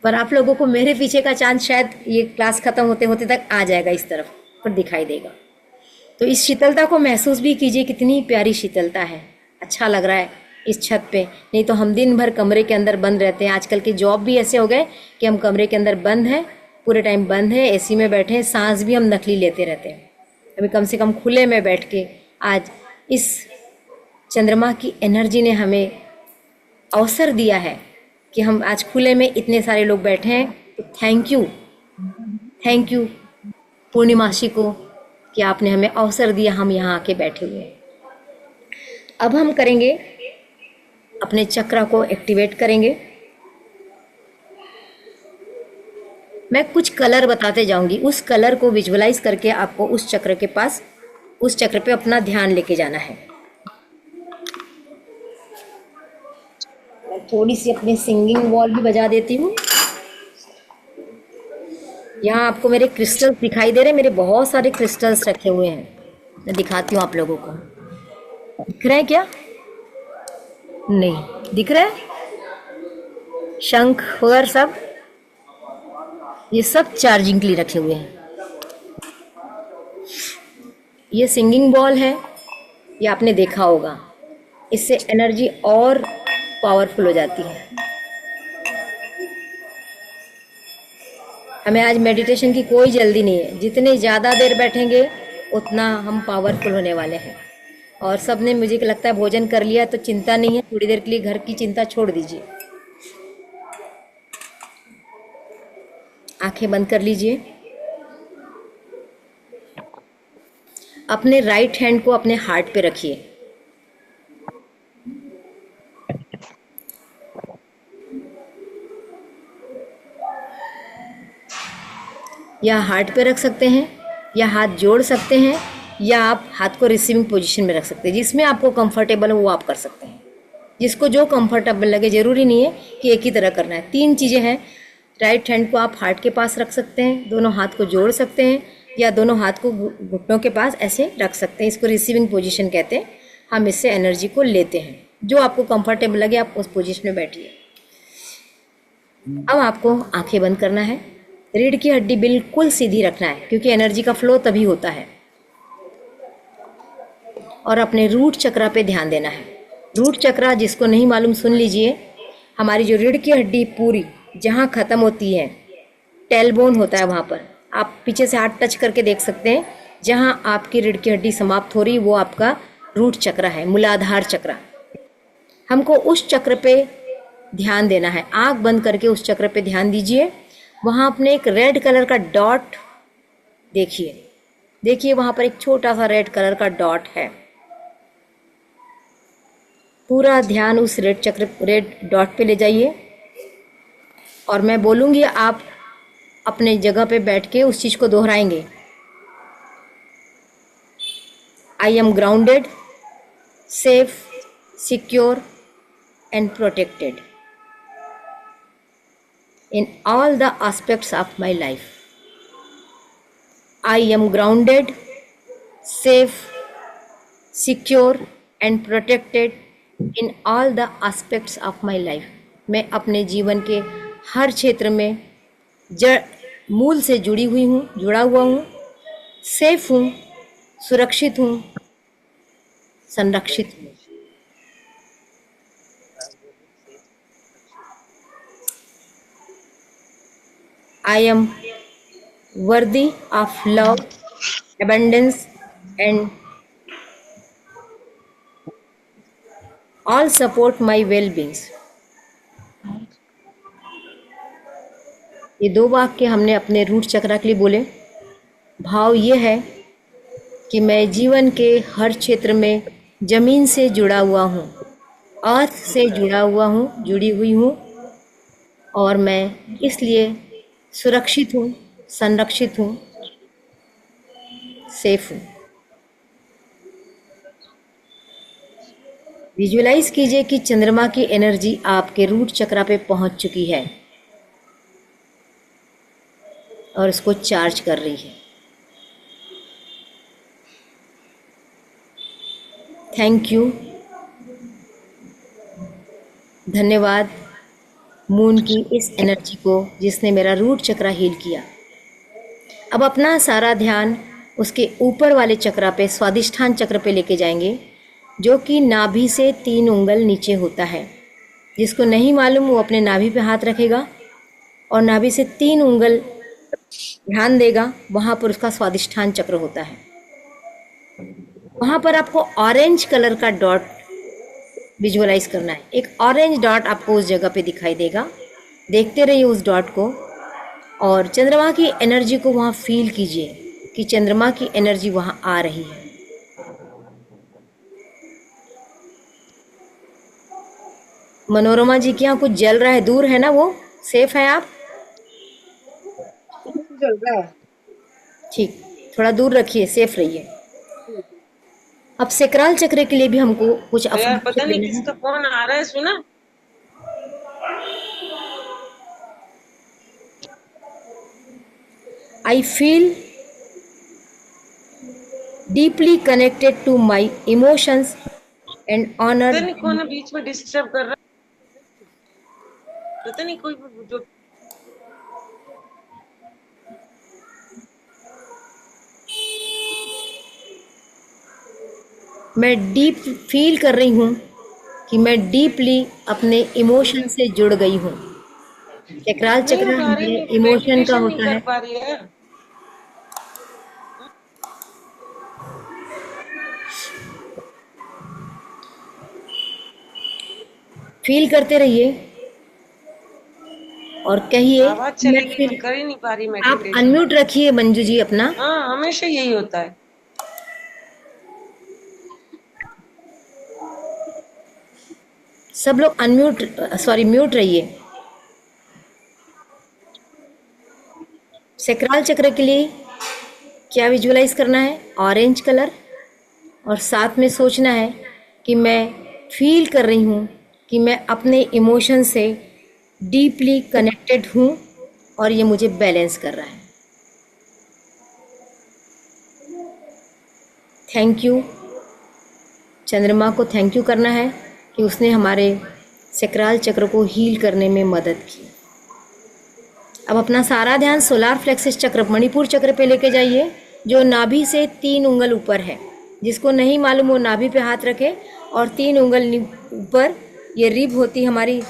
पर आप लोगों को मेरे पीछे का चांद शायद ये क्लास खत्म होते होते तक आ जाएगा, इस तरफ पर दिखाई देगा। तो इस शीतलता को महसूस भी कीजिए, कितनी प्यारी शीतलता है। अच्छा लग रहा है इस छत पे, नहीं तो हम दिन भर कमरे के अंदर बंद रहते हैं। आजकल के जॉब भी ऐसे हो गए कि हम कमरे के अंदर बंद हैं, पूरे टाइम बंद है, एसी में बैठे हैं, सांस भी हम नकली लेते रहते हैं। अभी कम से कम खुले में बैठ के आज इस चंद्रमा की एनर्जी ने हमें अवसर दिया है कि हम आज खुले में इतने सारे लोग बैठे हैं। तो थैंक यू पूर्णिमासी को कि आपने हमें अवसर दिया, हम यहाँ आके बैठे हुए हैं। अब हम करेंगे अपने चक्र को एक्टिवेट करेंगे। मैं कुछ कलर बताते जाऊंगी, उस कलर को विजुअलाइज करके आपको उस चक्र के पास, उस चक्र पे अपना ध्यान लेके जाना है। मैं थोड़ी सी अपनी सिंगिंग वॉल भी बजा देती हूँ। यहाँ आपको मेरे क्रिस्टल्स दिखाई दे रहे हैं, मेरे बहुत सारे क्रिस्टल्स रखे हुए हैं, मैं दिखाती हूँ आप लोगों को। दिख रहे हैं क्या? नहीं दिख रहा है? शंख वगैरह सब, ये सब चार्जिंग के लिए रखे हुए हैं। ये सिंगिंग बॉल है, ये आपने देखा होगा, इससे एनर्जी और पावरफुल हो जाती है। हमें आज मेडिटेशन की कोई जल्दी नहीं है, जितने ज़्यादा देर बैठेंगे उतना हम पावरफुल होने वाले हैं। और सब ने मुझे लगता है भोजन कर लिया, तो चिंता नहीं है, थोड़ी देर के लिए घर की चिंता छोड़ दीजिए। आंखें बंद कर लीजिए। अपने राइट हैंड को अपने हार्ट पे रखिए। या हार्ट पे रख सकते हैं, या हाथ जोड़ सकते हैं, या आप हाथ को रिसीविंग पोजीशन में रख सकते हैं। जिसमें आपको कंफर्टेबल हो वो आप कर सकते हैं, जिसको जो कंफर्टेबल लगे। ज़रूरी नहीं है कि एक ही तरह करना है। 3 चीज़ें हैं। राइट हैंड को आप हार्ट के पास रख सकते हैं, दोनों हाथ को जोड़ सकते हैं, या दोनों हाथ को घुटनों के पास ऐसे रख सकते हैं। इसको रिसीविंग पोजीशन कहते हैं। हम इससे एनर्जी को लेते हैं। जो आपको कंफर्टेबल लगे आप उस पोजीशन में बैठिए। अब आपको आंखें बंद करना है, रीढ़ की हड्डी बिल्कुल सीधी रखना है, क्योंकि एनर्जी का फ्लो तभी होता है। और अपने रूट चक्रा पे ध्यान देना है। रूट चक्रा जिसको नहीं मालूम सुन लीजिए। हमारी जो रीढ़ की हड्डी पूरी जहाँ ख़त्म होती है, टेलबोन होता है, वहाँ पर आप पीछे से हाथ टच करके देख सकते हैं। जहाँ आपकी रीढ़ की हड्डी समाप्त हो रही वो आपका रूट चक्रा है, मूलाधार चक्रा। हमको उस चक्र पे ध्यान देना है। आंख बंद करके उस चक्र पे ध्यान दीजिए। वहाँ अपने एक रेड कलर का डॉट देखिए वहाँ पर एक छोटा सा रेड कलर का डॉट है। पूरा ध्यान उस रेड डॉट पे ले जाइए, और मैं बोलूँगी आप अपने जगह पे बैठ के उस चीज़ को दोहराएंगे। I am grounded, safe, secure and protected in all the aspects of my life. I am grounded, safe, secure and protected in all the aspects of my life. मैं अपने जीवन के हर क्षेत्र में मूल से जुड़ा हुआ हूँ, सेफ हूँ, सुरक्षित हूँ, संरक्षित हूँ। I am worthy of love, abundance and all support my well-beings. ये 2 वाक्य हमने अपने रूट चक्रा के लिए बोले। भाव ये है कि मैं जीवन के हर क्षेत्र में जमीन से जुड़ा हुआ हूँ, अर्थ से जुड़ी हुई हूँ, और मैं इसलिए सुरक्षित हूँ, संरक्षित हूँ, सेफ हूँ। विजुअलाइज कीजिए कि चंद्रमा की एनर्जी आपके रूट चक्रा पे पहुँच चुकी है और उसको चार्ज कर रही है। थैंक यू, धन्यवाद मून की इस एनर्जी को जिसने मेरा रूट चक्रा हील किया। अब अपना सारा ध्यान उसके ऊपर वाले चक्रा पे, स्वादिष्ठान चक्र पे लेके जाएंगे, जो कि नाभि से 3 उंगल नीचे होता है। जिसको नहीं मालूम वो अपने नाभि पे हाथ रखेगा और नाभि से 3 उंगल ध्यान देगा। वहाँ पर उसका स्वादिष्ठान चक्र होता है। वहाँ पर आपको ऑरेंज कलर का डॉट विजुअलाइज करना है। एक ऑरेंज डॉट आपको उस जगह पे दिखाई देगा। देखते रहिए उस डॉट को और चंद्रमा की एनर्जी को वहाँ फील कीजिए कि चंद्रमा की एनर्जी वहाँ आ रही है। मनोरमा जी के यहाँ कुछ जल रहा है, दूर है ना, वो सेफ है? आप
चल रहा है।
ठीक, थोड़ा दूर रखिए, सेफ रहिए। अब सेक्राल चक्र के लिए भी हमको कुछ
यार पता नहीं किसका फोन आ रहा है, सुना?
I feel deeply connected to my emotions and honor.
पता नहीं कौन बीच में डिस्टर्ब कर रहा है, पता नहीं कोई जो
मैं डीप फील कर रही हूँ कि मैं डीपली अपने इमोशन से जुड़ गई हूँ। चक्राल चक्र इमोशन का होता है। फील करते रहिए और कहिए।
आवाज चलेगी, मैं कर ही नहीं पा रही
आप
मेडिटेशन।
अनम्यूट रखिए मंजू जी अपना।
हाँ, हमेशा यही होता है।
सब लोग म्यूट रहिए। सैक्रल चक्र के लिए क्या विजुअलाइज करना है? ऑरेंज कलर, और साथ में सोचना है कि मैं फील कर रही हूँ कि मैं अपने इमोशन से डीपली कनेक्टेड हूँ और ये मुझे बैलेंस कर रहा है। थैंक यू, चंद्रमा को थैंक यू करना है कि उसने हमारे सैक्रल चक्र को हील करने में मदद की। अब अपना सारा ध्यान सोलार प्लेक्सस चक्र, मणिपुर चक्र पे लेके जाइए, जो नाभि से 3 उंगल ऊपर है। जिसको नहीं मालूम वो नाभि पे हाथ रखे और 3 उंगल ऊपर, ये रिब होती हमारी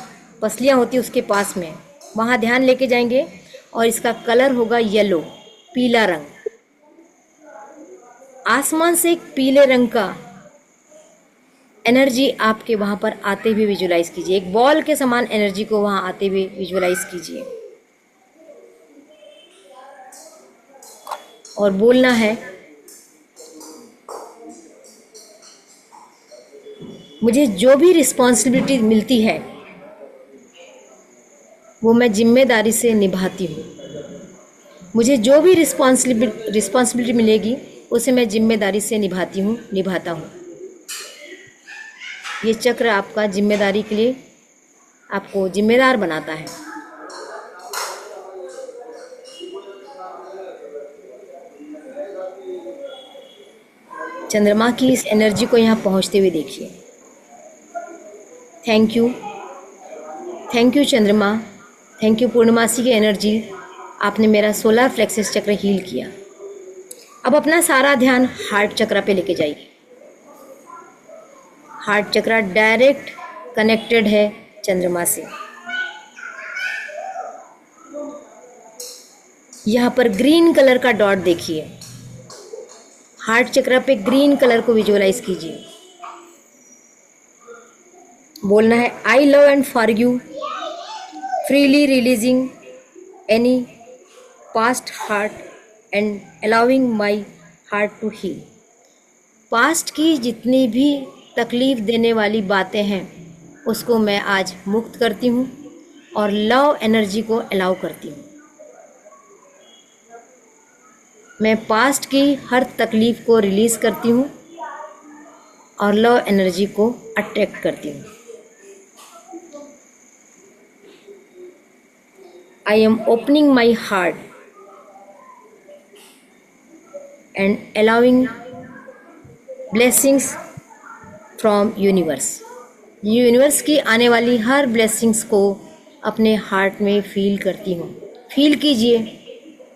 पसलियाँ होती उसके पास में, वहाँ ध्यान लेके जाएंगे और इसका कलर होगा येलो, पीला रंग। आसमान से एक पीले रंग का एनर्जी आपके वहाँ पर आते हुए विजुलाइज कीजिए, एक बॉल के समान एनर्जी को वहाँ आते हुए विजुलाइज कीजिए और बोलना है, मुझे जो भी रिस्पॉन्सिबिलिटी मिलती है वो मैं जिम्मेदारी से निभाती हूँ। मुझे जो भी रिस्पॉन्सिबिलिटी मिलेगी उसे मैं जिम्मेदारी से निभाती हूँ, निभाता हूँ। ये चक्र आपका जिम्मेदारी के लिए आपको जिम्मेदार बनाता है। चंद्रमा की इस एनर्जी को यहाँ पहुँचते हुए देखिए। थैंक यू, थैंक यू चंद्रमा, थैंक यू पूर्णमासी की एनर्जी, आपने मेरा सोलर प्लेक्सस चक्र हील किया। अब अपना सारा ध्यान हार्ट चक्र पे लेके जाइए। हार्ट चक्र डायरेक्ट कनेक्टेड है चंद्रमा से। यहाँ पर ग्रीन कलर का डॉट देखिए, हार्ट चक्र पे ग्रीन कलर को विजुअलाइज कीजिए। बोलना है, I love and forgive, freely releasing any past heart and allowing my heart to heal. Past की जितनी भी तकलीफ़ देने वाली बातें हैं उसको मैं आज मुक्त करती हूँ और लव एनर्जी को अलाउ करती हूँ। मैं पास्ट की हर तकलीफ़ को रिलीज़ करती हूँ और लव एनर्जी को अट्रैक्ट करती हूँ। I am opening my heart and allowing blessings from universe. Universe की आने वाली हर ब्लेसिंग्स को अपने हार्ट में फील करती हूँ। फील कीजिए,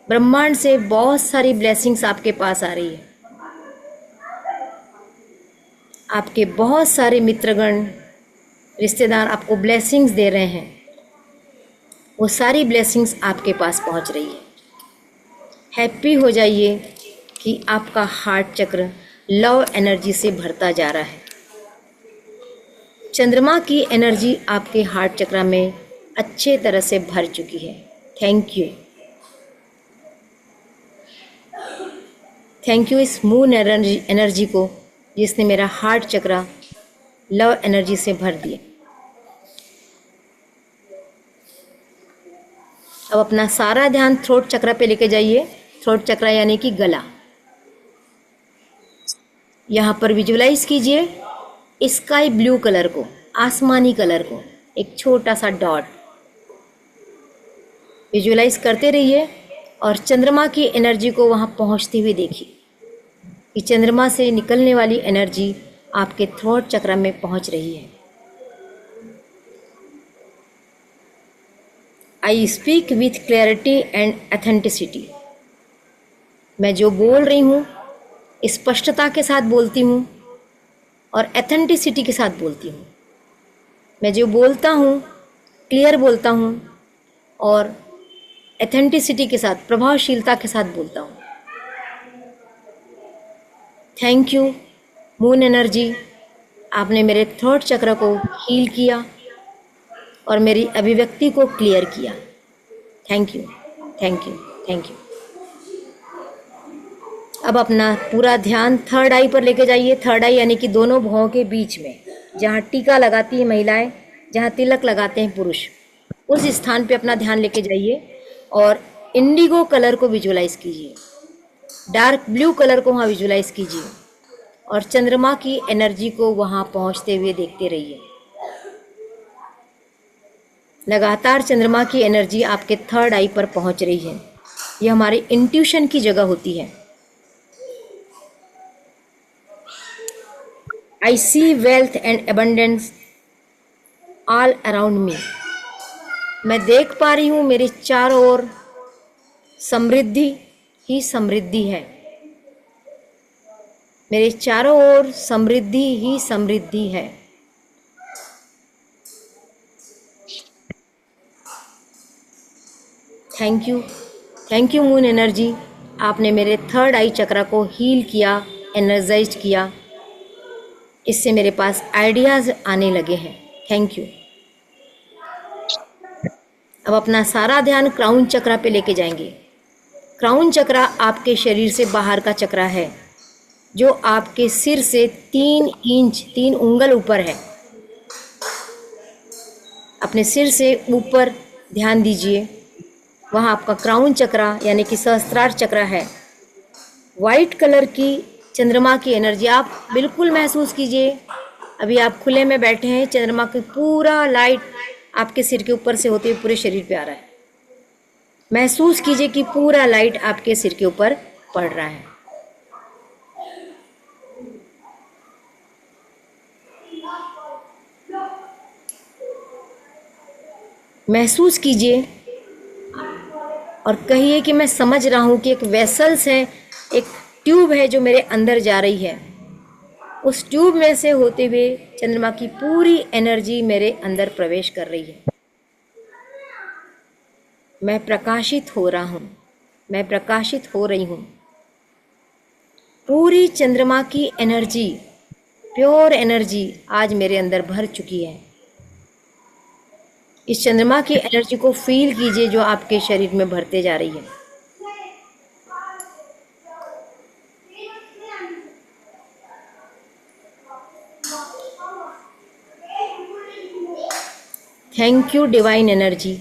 ब्रह्मांड से बहुत सारी ब्लेसिंग्स आपके पास आ रही है। आपके बहुत सारे मित्रगण, रिश्तेदार आपको ब्लेसिंग्स दे रहे हैं। वो सारी ब्लेसिंग्स आपके पास पहुंच रही है। हैप्पी हो जाइए कि आपका हार्ट चक्र लव एनर्जी से भरता जा रहा है। चंद्रमा की एनर्जी आपके हार्ट चक्र में अच्छे तरह से भर चुकी है। थैंक यू, थैंक यू इस मून एनर्जी को जिसने मेरा हार्ट चक्र लव एनर्जी से भर दिया। अब अपना सारा ध्यान थ्रोट चक्र पे लेके जाइए। थ्रोट चक्र यानी कि गला। यहाँ पर विजुलाइज कीजिए स्काई ब्लू कलर को, आसमानी कलर को, एक छोटा सा डॉट विजुलाइज करते रहिए और चंद्रमा की एनर्जी को वहाँ पहुँचते हुए देखिए कि चंद्रमा से निकलने वाली एनर्जी आपके थ्रोट चक्र में पहुँच रही है। I speak with clarity and authenticity. मैं जो बोल रही हूँ स्पष्टता के साथ बोलती हूँ और ऑथेंटिसिटी के साथ बोलती हूँ। मैं जो बोलता हूँ क्लियर बोलता हूँ और ऑथेंटिसिटी के साथ, प्रभावशीलता के साथ बोलता हूँ। थैंक यू मून एनर्जी, आपने मेरे थ्रोट चक्र को हील किया और मेरी अभिव्यक्ति को क्लियर किया। Thank you, thank you, thank you. अब अपना पूरा ध्यान थर्ड आई पर लेके जाइए। थर्ड आई यानी कि दोनों भौं के बीच में, जहाँ टीका लगाती है महिलाएं, जहाँ तिलक लगाते हैं पुरुष, उस स्थान पे अपना ध्यान लेके जाइए और इंडिगो कलर को विजुलाइज कीजिए, डार्क ब्लू कलर को वहाँ विजुलाइज कीजिए और चंद्रमा की एनर्जी को वहाँ पहुँचते हुए देखते रहिए। लगातार चंद्रमा की एनर्जी आपके थर्ड आई पर पहुँच रही है। ये हमारे इंट्यूशन की जगह होती है। I see wealth and abundance all around me. मैं देख पा रही हूँ मेरे चारों ओर समृद्धि ही समृद्धि है। मेरे चारों ओर समृद्धि ही समृद्धि है। थैंक यू मून एनर्जी, आपने मेरे थर्ड आई चक्र को हील किया, एनर्जाइज किया। इससे मेरे पास आइडियाज आने लगे हैं। Thank you. अब अपना सारा ध्यान क्राउन चक्र पे लेके जाएंगे। क्राउन चक्र आपके शरीर से बाहर का चक्र है जो आपके सिर से 3 इंच 3 उंगल ऊपर है। अपने सिर से ऊपर ध्यान दीजिए, वहाँ आपका क्राउन चक्र यानी कि सहस्त्रार चक्र है। वाइट कलर की चंद्रमा की एनर्जी आप बिल्कुल महसूस कीजिए। अभी आप खुले में बैठे हैं, चंद्रमा की पूरा लाइट आपके सिर के ऊपर से होते हुए पूरे शरीर पे आ रहा है। महसूस कीजिए कि पूरा लाइट आपके सिर के ऊपर पड़ रहा है। महसूस कीजिए और कहिए कि मैं समझ रहा हूँ कि एक वेसल्स है, एक ट्यूब है जो मेरे अंदर जा रही है। उस ट्यूब में से होते हुए चंद्रमा की पूरी एनर्जी मेरे अंदर प्रवेश कर रही है। मैं प्रकाशित हो रहा हूँ, मैं प्रकाशित हो रही हूँ। पूरी चंद्रमा की एनर्जी, प्योर एनर्जी आज मेरे अंदर भर चुकी है। इस चंद्रमा की एनर्जी को फील कीजिए जो आपके शरीर में भरते जा रही है। Thank you divine energy,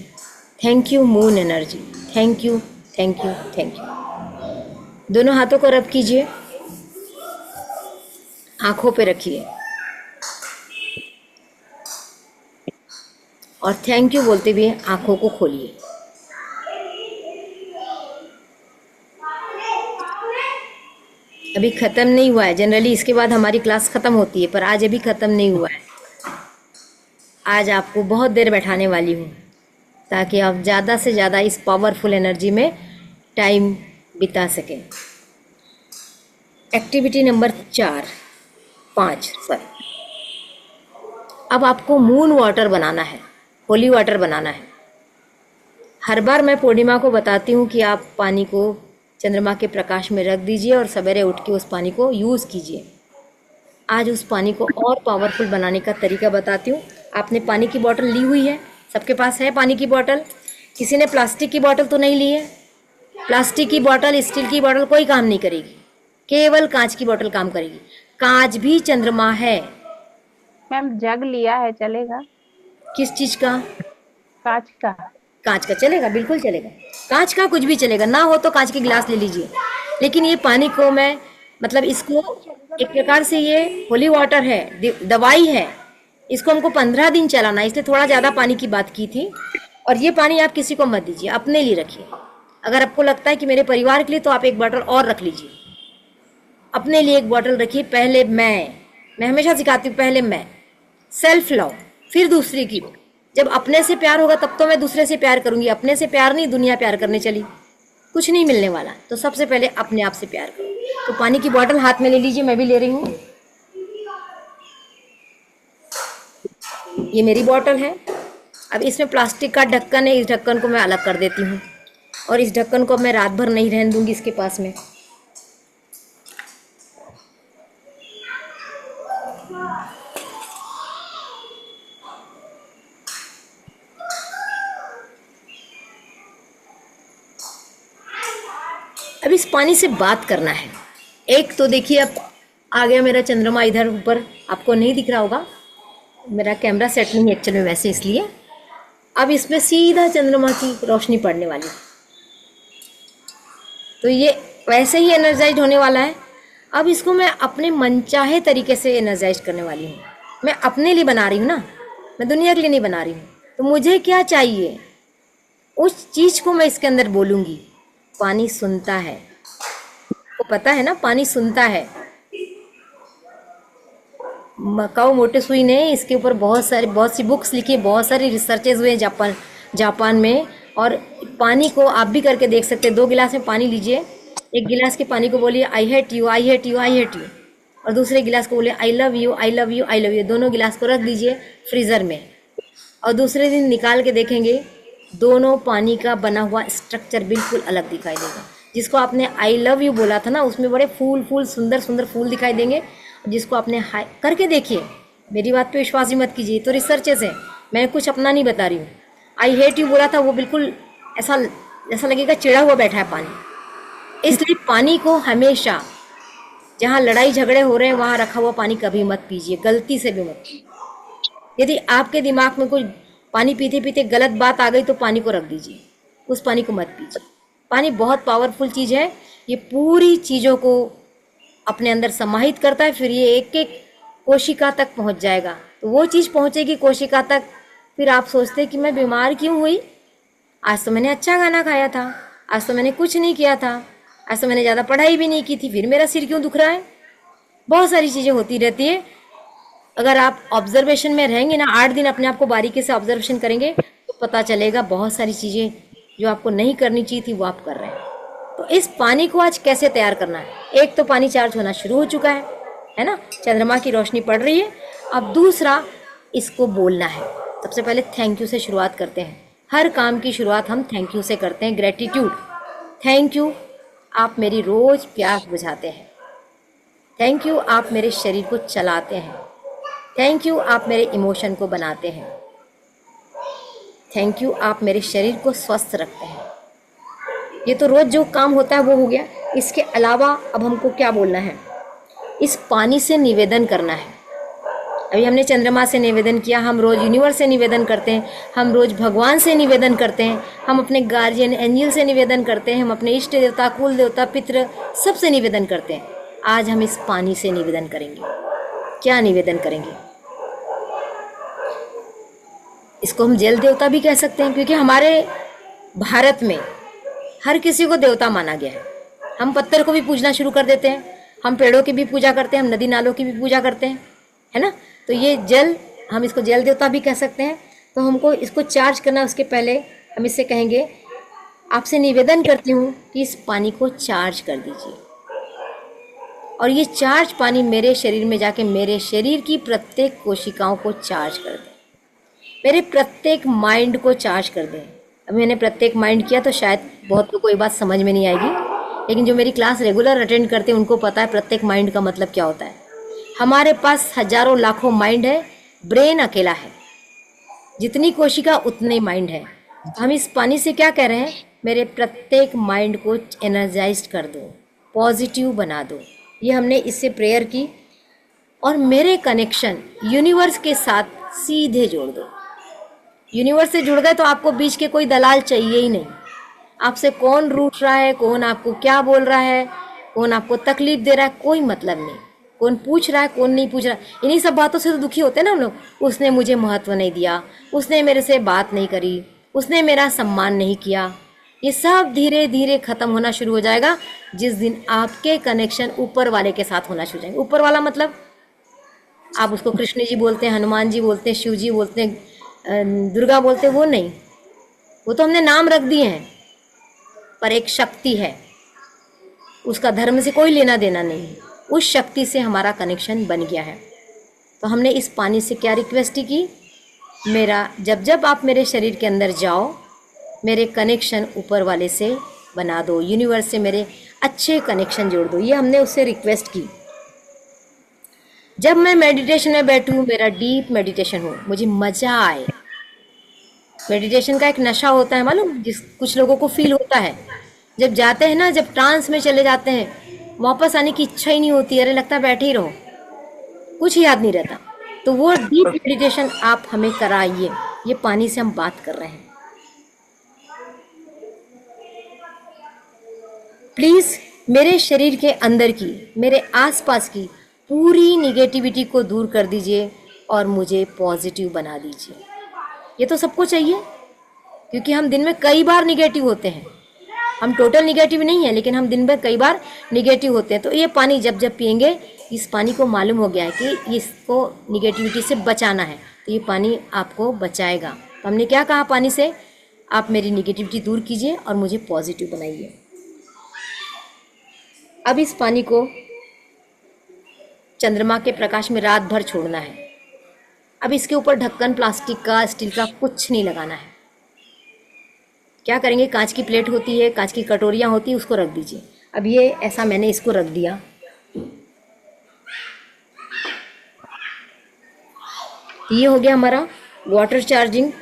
thank you moon energy, thank you thank you thank you. दोनों हाथों को रब कीजिए, आंखों पे रखिए और थैंक यू बोलते हुए आंखों को खोलिए। अभी ख़त्म नहीं हुआ है। जनरली इसके बाद हमारी क्लास ख़त्म होती है, पर आज अभी ख़त्म नहीं हुआ है। आज आपको बहुत देर बैठाने वाली हूँ ताकि आप ज़्यादा से ज़्यादा इस पावरफुल एनर्जी में टाइम बिता सकें। Activity number 5 sorry. अब आपको मून वाटर बनाना है, होली वाटर बनाना है। हर बार मैं पूर्णिमा को बताती हूँ कि आप पानी को चंद्रमा के प्रकाश में रख दीजिए और सवेरे उठ के उस पानी को यूज़ कीजिए। आज उस पानी को और पावरफुल बनाने का तरीका बताती हूँ। आपने पानी की बोतल ली हुई है, सबके पास है पानी की बोतल। किसी ने प्लास्टिक की बोतल तो नहीं ली है? प्लास्टिक की बोतल, स्टील की बोतल कोई काम नहीं करेगी, केवल कांच की बोतल काम करेगी। कांच भी चंद्रमा है।
मैम जग लिया है, चलेगा?
किस चीज़ का?
कांच का।
कांच का चलेगा, बिल्कुल चलेगा। कांच का कुछ भी चलेगा, ना हो तो कांच की गिलास ले लीजिए। लेकिन ये पानी को मैं मतलब इसको एक प्रकार से ये होली वाटर है, दवाई है। इसको हमको 15 दिन चलाना, इसलिए थोड़ा ज़्यादा पानी की बात की थी। और ये पानी आप किसी को मत दीजिए, अपने लिए रखिए। अगर आपको लगता है कि मेरे परिवार के लिए, तो आप एक बॉटल और रख लीजिए। अपने लिए एक बॉटल रखिए। पहले मैं हमेशा सिखाती हूँ, पहले मैं, सेल्फ लव, फिर दूसरे की। जब अपने से प्यार होगा तब तो मैं दूसरे से प्यार करूँगी। अपने से प्यार नहीं, दुनिया प्यार करने चली, कुछ नहीं मिलने वाला। तो सबसे पहले अपने आप से प्यार करो। तो पानी की बोतल हाथ में ले लीजिए, मैं भी ले रही हूँ। ये मेरी बोतल है। अब इसमें प्लास्टिक का ढक्कन है, इस ढक्कन को मैं अलग कर देती हूँ और इस ढक्कन को मैं रात भर नहीं रहने दूंगी इसके पास में। अब इस पानी से बात करना है। एक तो देखिए, अब आ गया मेरा चंद्रमा इधर ऊपर, आपको नहीं दिख रहा होगा, मेरा कैमरा सेट नहीं है एक्चुअली में, वैसे इसलिए। अब इसमें सीधा चंद्रमा की रोशनी पड़ने वाली है। तो ये वैसे ही एनर्जाइज होने वाला है। अब इसको मैं अपने मनचाहे तरीके से एनर्जाइज करने वाली हूँ। मैं अपने लिए बना रही हूँ ना, मैं दुनिया के लिए नहीं बना रही हूँ। तो मुझे क्या चाहिए उस चीज़ को मैं इसके अंदर बोलूँगी। पानी सुनता है, को पता है ना, पानी सुनता है। मकाओ मोटेसुई ने इसके ऊपर बहुत सी बुक्स लिखी, बहुत सारी रिसर्चेज हुए जापान में। और पानी को आप भी करके देख सकते हैं। 2 गिलास में पानी लीजिए, एक गिलास के पानी को बोलिए I hate you, I hate you, I hate you, और दूसरे गिलास को बोलिए I love you, I love you, I love you. दोनों गिलास को रख दीजिए फ्रीज़र में, और दूसरे दिन निकाल के देखेंगे दोनों पानी का बना हुआ स्ट्रक्चर बिल्कुल अलग दिखाई देगा। जिसको आपने आई लव यू बोला था ना, उसमें बड़े फूल सुंदर सुंदर फूल दिखाई देंगे। जिसको आपने हाई करके देखिए, मेरी बात पे विश्वास ही मत कीजिए, तो रिसर्चेस है, मैं कुछ अपना नहीं बता रही हूँ। आई हेट यू बोला था, वो बिल्कुल ऐसा लगेगा चिड़ा हुआ बैठा है पानी। इसलिए पानी को हमेशा जहाँ लड़ाई झगड़े हो रहे हैं वहाँ रखा हुआ पानी कभी मत पीजिए, गलती से भी मत पीजिए। यदि आपके दिमाग में कुछ पानी पीते पीते गलत बात आ गई तो पानी को रख दीजिए, उस पानी को मत पीजिए। पानी बहुत पावरफुल चीज़ है, ये पूरी चीज़ों को अपने अंदर समाहित करता है, फिर ये एक एक कोशिका तक पहुंच जाएगा। तो वो चीज़ पहुंचेगी कोशिका तक, फिर आप सोचते हैं कि मैं बीमार क्यों हुई, आज तो मैंने अच्छा खाना खाया था, आज तो मैंने कुछ नहीं किया था, आज तो मैंने ज़्यादा पढ़ाई भी नहीं की थी, फिर मेरा सिर क्यों दुख रहा है। बहुत सारी चीज़ें होती रहती है। अगर आप ऑब्जर्वेशन में रहेंगे ना, 8 दिन अपने आप को बारीकी से ऑब्जर्वेशन करेंगे तो पता चलेगा बहुत सारी चीज़ें जो आपको नहीं करनी चाहिए थी वो आप कर रहे हैं। तो इस पानी को आज कैसे तैयार करना है। एक तो पानी चार्ज होना शुरू हो चुका है ना, चंद्रमा की रोशनी पड़ रही है। अब दूसरा, इसको बोलना है। सबसे पहले थैंक यू से शुरुआत करते हैं। हर काम की शुरुआत हम थैंक यू से करते हैं, ग्रेटिट्यूड। थैंक यू, आप मेरी रोज़ प्यास बुझाते हैं। थैंक यू, आप मेरे शरीर को चलाते हैं। थैंक यू, आप मेरे इमोशन को बनाते हैं। थैंक यू, आप मेरे शरीर को स्वस्थ रखते हैं। ये तो रोज़ जो काम होता है वो हो गया। इसके अलावा अब हमको क्या बोलना है, इस पानी से निवेदन करना है। अभी हमने चंद्रमा से निवेदन किया, हम रोज़ यूनिवर्स से निवेदन करते हैं, हम रोज़ भगवान से निवेदन करते हैं, हम अपने गार्जियन एंजल से निवेदन करते हैं, हम अपने इष्ट देवता, कुल देवता, पितृ सबसे निवेदन करते हैं। आज हम इस पानी से निवेदन करेंगे। क्या निवेदन करेंगे, इसको हम जल देवता भी कह सकते हैं, क्योंकि हमारे भारत में हर किसी को देवता माना गया है। हम पत्थर को भी पूजना शुरू कर देते हैं, हम पेड़ों की भी पूजा करते हैं, हम नदी नालों की भी पूजा करते हैं, है ना। तो ये जल, हम इसको जल देवता भी कह सकते हैं। तो हमको इसको चार्ज करना, उसके पहले हम इससे कहेंगे आपसे निवेदन करती हूँ कि इस पानी को चार्ज कर दीजिए, और ये चार्ज पानी मेरे शरीर में जाके मेरे शरीर की प्रत्येक कोशिकाओं को चार्ज कर दे, मेरे प्रत्येक माइंड को चार्ज कर दे। अब मैंने प्रत्येक माइंड किया तो शायद बहुत लोगों को ये बात समझ में नहीं आएगी, लेकिन जो मेरी क्लास रेगुलर अटेंड करते हैं उनको पता है प्रत्येक माइंड का मतलब क्या होता है। हमारे पास हजारों लाखों माइंड है, ब्रेन अकेला है। जितनी कोशिका उतने माइंड है। हम इस पानी से क्या कह रहे हैं, मेरे प्रत्येक माइंड को एनर्जाइज कर दो, पॉजिटिव बना दो। ये हमने इससे प्रेयर की, और मेरे कनेक्शन यूनिवर्स के साथ सीधे जोड़ दो। यूनिवर्स से जुड़ गए तो आपको बीच के कोई दलाल चाहिए ही नहीं। आपसे कौन रूठ रहा है, कौन आपको क्या बोल रहा है, कौन आपको तकलीफ दे रहा है, कोई मतलब नहीं। कौन पूछ रहा है, कौन नहीं पूछ रहा, इन्हीं सब बातों से तो दुखी होते हैं ना हम लोग। उसने मुझे महत्व नहीं दिया, उसने मेरे से बात नहीं करी, उसने मेरा सम्मान नहीं किया। ये सब धीरे धीरे खत्म होना शुरू हो जाएगा जिस दिन आपके कनेक्शन ऊपर वाले के साथ होना शुरू हो जाएंगे। ऊपर वाला मतलब आप उसको कृष्ण जी बोलते हैं, हनुमान जी बोलते हैं, शिव जी बोलते हैं, दुर्गा बोलते हैं, वो नहीं, वो तो हमने नाम रख दिए हैं। पर एक शक्ति है, उसका धर्म से कोई लेना देना नहीं है, उस शक्ति से हमारा कनेक्शन बन गया है। तो हमने इस पानी से क्या रिक्वेस्ट की, मेरा जब जब आप मेरे शरीर के अंदर जाओ, मेरे कनेक्शन ऊपर वाले से बना दो, यूनिवर्स से मेरे अच्छे कनेक्शन जोड़ दो। ये हमने उससे रिक्वेस्ट की। जब मैं मेडिटेशन में बैठूं, मेरा डीप मेडिटेशन हो, मुझे मज़ा आए। मेडिटेशन का एक नशा होता है मालूम, जिस कुछ लोगों को फील होता है जब जाते हैं ना, जब ट्रांस में चले जाते हैं, वापस आने की इच्छा ही नहीं होती, अरे लगता है बैठे ही रहो, कुछ याद नहीं रहता। तो वो डीप मेडिटेशन आप हमें कराइए। ये पानी से हम बात कर रहे हैं। प्लीज़ मेरे शरीर के अंदर की, मेरे आसपास की पूरी निगेटिविटी को दूर कर दीजिए और मुझे पॉजिटिव बना दीजिए। ये तो सबको चाहिए, क्योंकि हम दिन में कई बार निगेटिव होते हैं। हम टोटल निगेटिव नहीं है, लेकिन हम दिन भर कई बार निगेटिव होते हैं। तो ये पानी जब जब पियेंगे, इस पानी को मालूम हो गया है कि इसको निगेटिविटी से बचाना है, तो ये पानी आपको बचाएगा। तो हमने क्या कहा पानी से, आप मेरी निगेटिविटी दूर कीजिए और मुझे पॉजिटिव बनाइए। अब इस पानी को चंद्रमा के प्रकाश में रात भर छोड़ना है। अब इसके ऊपर ढक्कन प्लास्टिक का, स्टील का कुछ नहीं लगाना है। क्या करेंगे, कांच की प्लेट होती है, कांच की कटोरियाँ होती है, उसको रख दीजिए। अब ये ऐसा मैंने इसको रख दिया। ये हो गया हमारा वाटर चार्जिंग।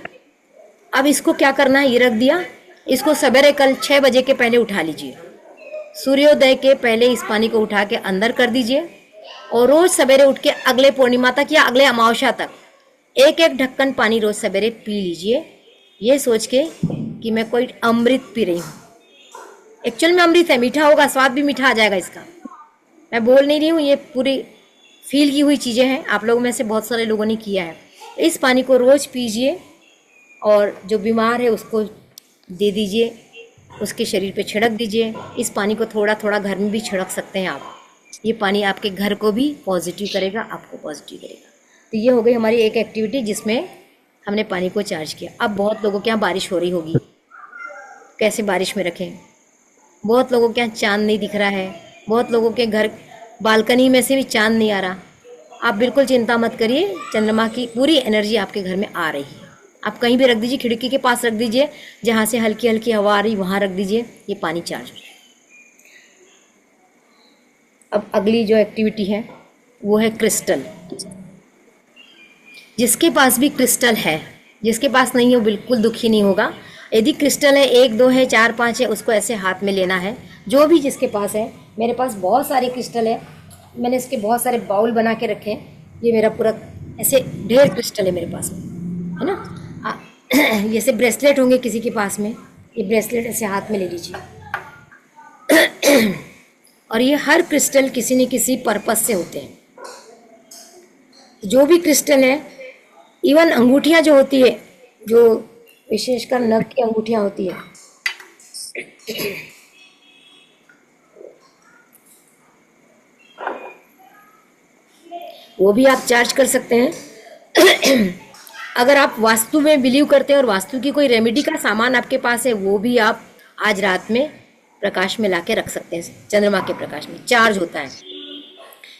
अब इसको क्या करना है, ये रख दिया। इसको सवेरे कल 6 बजे के पहले उठा लीजिए। सूर्योदय के पहले इस पानी को उठा के अंदर कर दीजिए और रोज सवेरे उठ के अगले पूर्णिमा तक या अगले अमावस्या तक एक एक ढक्कन पानी रोज सवेरे पी लीजिए, ये सोच के कि मैं कोई अमृत पी रही हूँ। एक्चुअल में अमृत है, मीठा होगा, स्वाद भी मीठा आ जाएगा इसका। मैं बोल नहीं रही हूँ, ये पूरी फील की हुई चीज़ें हैं। आप लोगों में से बहुत सारे लोगों ने किया है। इस पानी को रोज़ पीजिए और जो बीमार है उसको दे दीजिए, उसके शरीर पे छिड़क दीजिए। इस पानी को थोड़ा थोड़ा घर में भी छिड़क सकते हैं आप। ये पानी आपके घर को भी पॉजिटिव करेगा, आपको पॉजिटिव करेगा। तो ये हो गई हमारी एक एक्टिविटी जिसमें हमने पानी को चार्ज किया। अब बहुत लोगों के यहाँ बारिश हो रही होगी, कैसे बारिश में रखें। बहुत लोगों के यहाँ चाँद नहीं दिख रहा है, बहुत लोगों के घर बालकनी में से भी चाँद नहीं आ रहा। आप बिल्कुल चिंता मत करिए, चंद्रमा की पूरी एनर्जी आपके घर में आ रही है। आप कहीं भी रख दीजिए, खिड़की के पास रख दीजिए, जहाँ से हल्की हल्की हवा आ रही वहाँ रख दीजिए, ये पानी चार्ज हो जाए। अब अगली जो एक्टिविटी है वो है क्रिस्टल। जिसके पास भी क्रिस्टल है, जिसके पास नहीं है वो बिल्कुल दुखी नहीं होगा। यदि क्रिस्टल है, 1 2 है, 4 5 है, उसको ऐसे हाथ में लेना है। जो भी जिसके पास है, मेरे पास बहुत सारे क्रिस्टल है, मैंने इसके बहुत सारे बाउल बना के रखे हैं। ये मेरा पूरा ऐसे ढेर क्रिस्टल है मेरे पास में, है ना। जैसे ब्रेसलेट होंगे किसी के पास में, ये ब्रेसलेट ऐसे हाथ में ले लीजिए। और ये हर क्रिस्टल किसी न किसी पर्पस से होते हैं। जो भी क्रिस्टल है, इवन अंगूठियाँ जो होती है, जो विशेषकर नग की अंगूठियाँ होती है, वो भी आप चार्ज कर सकते हैं। अगर आप वास्तु में बिलीव करते हैं और वास्तु की कोई रेमेडी का सामान आपके पास है, वो भी आप आज रात में प्रकाश में लाके रख सकते हैं। चंद्रमा के प्रकाश में चार्ज होता है,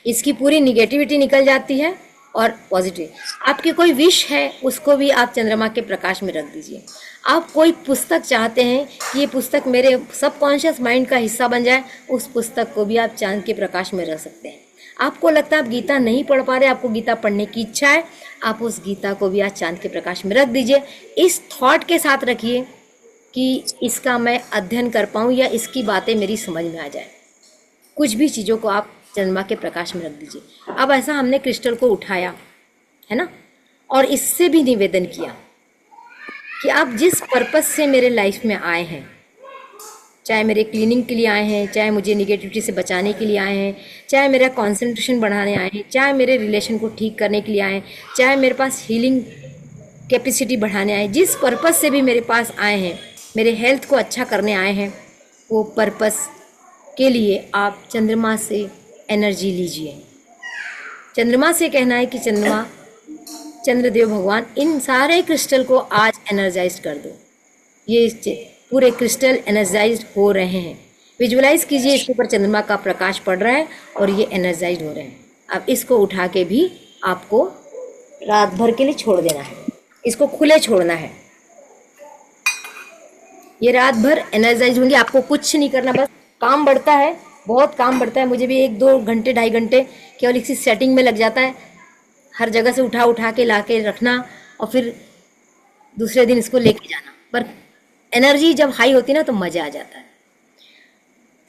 इसकी पूरी निगेटिविटी निकल जाती है और पॉजिटिव। आपकी कोई विश है, उसको भी आप चंद्रमा के प्रकाश में रख दीजिए। आप कोई पुस्तक चाहते हैं कि ये पुस्तक मेरे सबकॉन्शियस माइंड का हिस्सा बन जाए, उस पुस्तक को भी आप चांद के प्रकाश में रख सकते हैं। आपको लगता है आप गीता नहीं पढ़ पा रहे, आपको गीता पढ़ने की इच्छा है, आप उस गीता को भी आज चांद के प्रकाश में रख दीजिए। इस थॉट के साथ रखिए कि इसका मैं अध्ययन कर पाऊँ या इसकी बातें मेरी समझ में आ जाए। कुछ भी चीज़ों को आप चंद्रमा के प्रकाश में रख दीजिए। अब ऐसा हमने क्रिस्टल को उठाया है ना, और इससे भी निवेदन किया कि आप जिस पर्पस से मेरे लाइफ में आए हैं, चाहे मेरे क्लीनिंग के लिए आए हैं, चाहे मुझे निगेटिविटी से बचाने के लिए आए हैं, चाहे मेरा कंसंट्रेशन बढ़ाने आए हैं, चाहे मेरे रिलेशन को ठीक करने के लिए आए हैं, चाहे मेरे पास हीलिंग कैपेसिटी बढ़ाने आए, जिस पर्पस से भी मेरे पास आए हैं, मेरे हेल्थ को अच्छा करने आए हैं, वो पर्पस के लिए आप चंद्रमा से एनर्जी लीजिए। चंद्रमा से कहना है कि चंद्रमा, चंद्रदेव भगवान, इन सारे क्रिस्टल को आज एनर्जाइज कर दो। ये पूरे क्रिस्टल एनर्जाइज्ड हो रहे हैं। विजुअलाइज कीजिए, इसके ऊपर चंद्रमा का प्रकाश पड़ रहा है और ये एनर्जाइज्ड हो रहे हैं। अब इसको उठा के भी आपको रात भर के लिए छोड़ देना है, इसको खुले छोड़ना है। ये रात भर एनर्जाइज होंगे, आपको कुछ नहीं करना, बस काम बढ़ता है, बहुत काम बढ़ता है। मुझे भी 1 2 घंटे 2.5 घंटे केवल इसी सेटिंग में लग जाता है। हर जगह से उठा के ला के रखना और फिर दूसरे दिन इसको लेके जाना। पर एनर्जी जब हाई होती है ना तो मज़ा आ जाता है।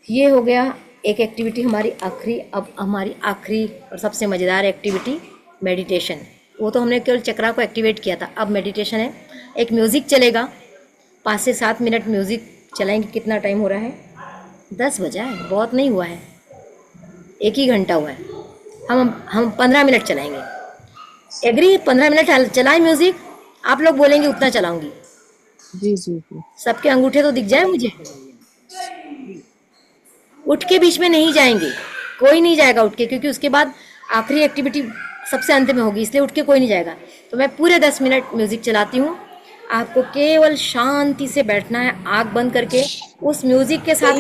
ये हो गया एक एक्टिविटी हमारी आखिरी। अब हमारी आखिरी और सबसे मज़ेदार एक्टिविटी मेडिटेशन। वो तो हमने केवल चक्रा को एक्टिवेट किया था, अब मेडिटेशन है। एक म्यूज़िक चलेगा, 5 से 7 मिनट म्यूज़िक चलाएंगे। कितना टाइम हो रहा है? 10 बजा है, बहुत नहीं हुआ है, 1 ही घंटा हुआ है। हम 15 मिनट चलाएंगे। एग्री? 15 मिनट चलाएं म्यूजिक। आप लोग बोलेंगे उतना चलाऊंगी।
जी जी जी।
सबके अंगूठे तो दिख जाए मुझे। उठ के बीच में नहीं जाएंगे, कोई नहीं जाएगा उठ के, क्योंकि उसके बाद आखिरी एक्टिविटी सबसे अंत में होगी, इसलिए उठ के कोई नहीं जाएगा। तो मैं पूरे 10 मिनट म्यूजिक चलाती हूँ। आपको केवल शांति से बैठना है, आंख बंद करके उस म्यूजिक के साथ।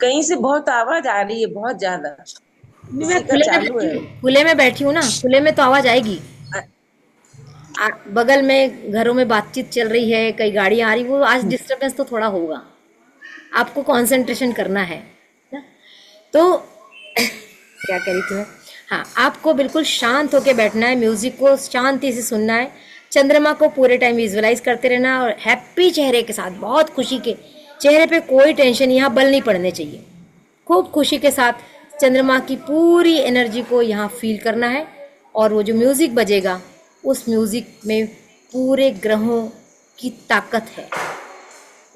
कहीं से बहुत आवाज आ रही है, बहुत ज्यादा।
मैं
किसी का चालू है।
खुले में बैठी हूँ ना, खुले में तो आवाज आएगी। बगल में घरों में बातचीत चल रही है, कई गाड़ियां आ रही, वो आज डिस्टरबेंस तो थोड़ा होगा। आपको कंसंट्रेशन करना है ना? तो क्या कह रही थी मैं? हाँ, आपको बिल्कुल शांत होके बैठना है, म्यूजिक को शांति से सुनना है, चंद्रमा को पूरे टाइम विजुअलाइज करते रहना, और हैप्पी चेहरे के साथ, बहुत खुशी के चेहरे पे, कोई टेंशन यहाँ बल नहीं पड़ने चाहिए। खूब खुशी के साथ चंद्रमा की पूरी एनर्जी को यहाँ फील करना है। और वो जो म्यूजिक बजेगा, उस म्यूजिक में पूरे ग्रहों की ताकत है,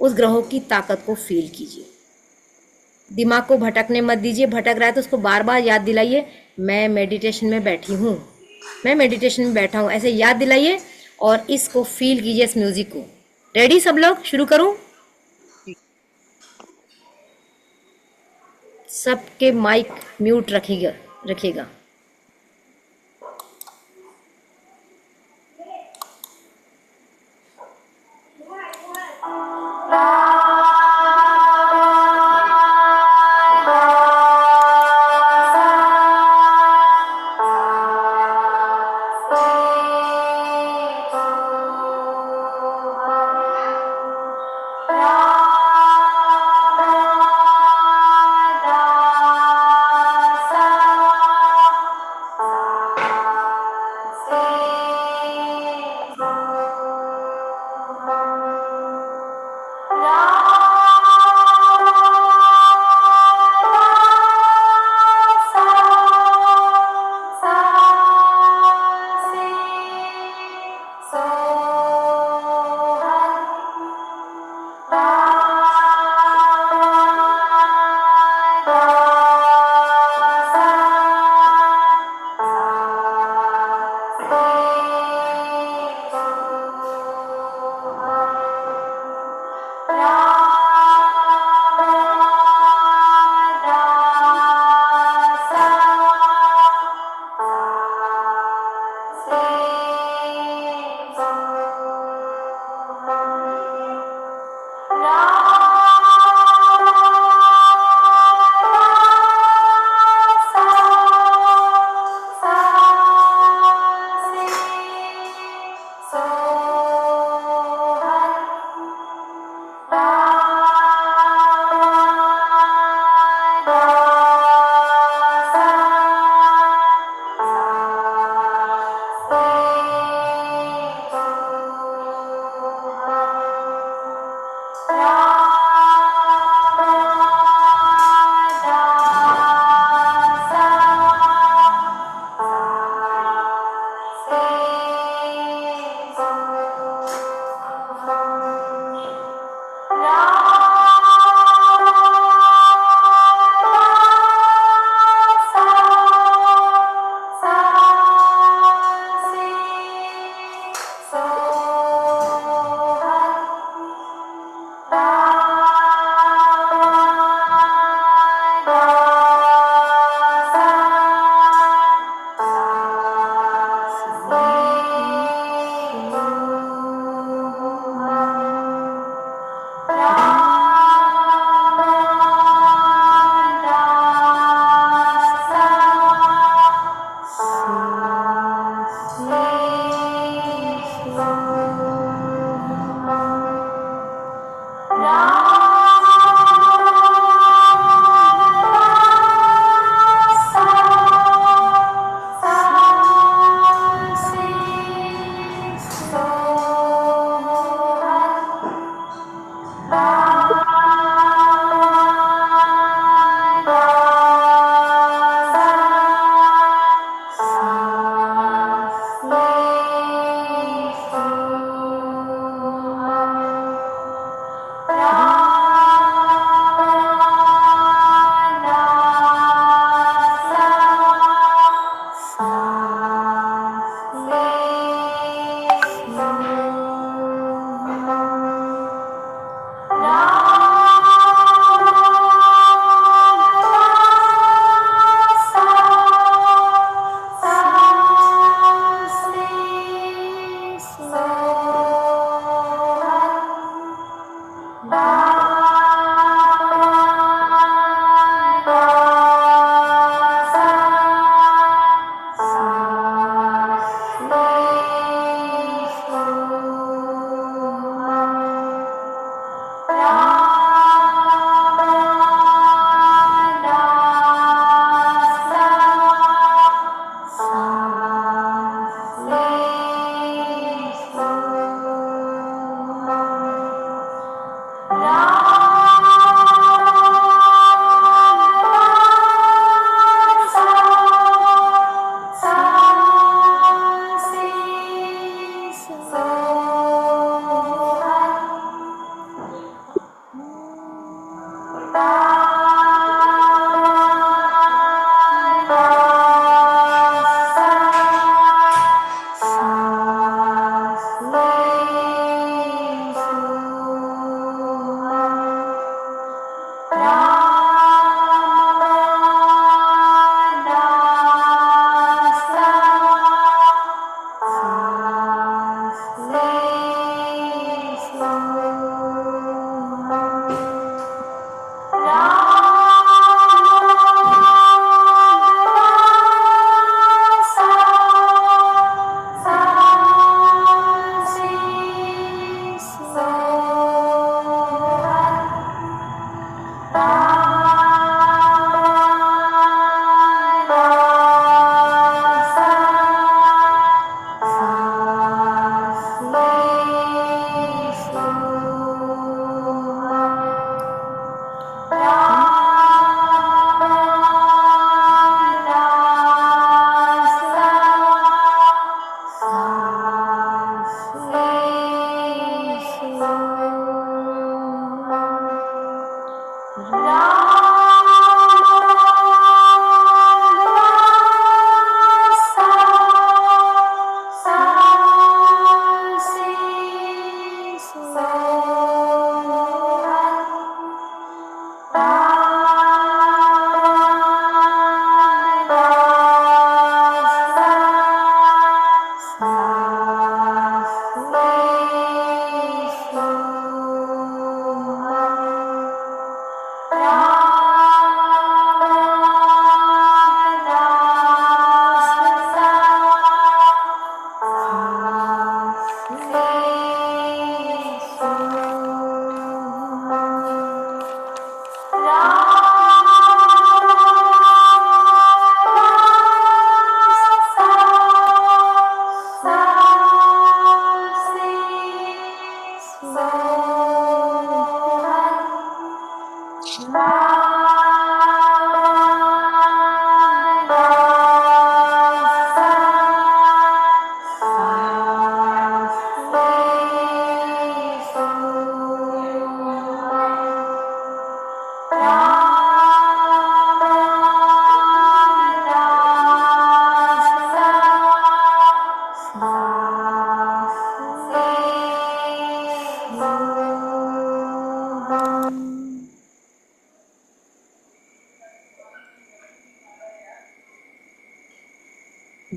उस ग्रहों की ताकत को फील कीजिए। दिमाग को भटकने मत दीजिए, भटक रहा है तो उसको बार बार याद दिलाइए, मैं मेडिटेशन में बैठी हूँ, मैं मेडिटेशन में बैठा हूँ, ऐसे याद दिलाइए और इसको फील कीजिए, इस म्यूजिक को। रेडी सब लोग? शुरू करूँ? सबके माइक म्यूट रखिएगा।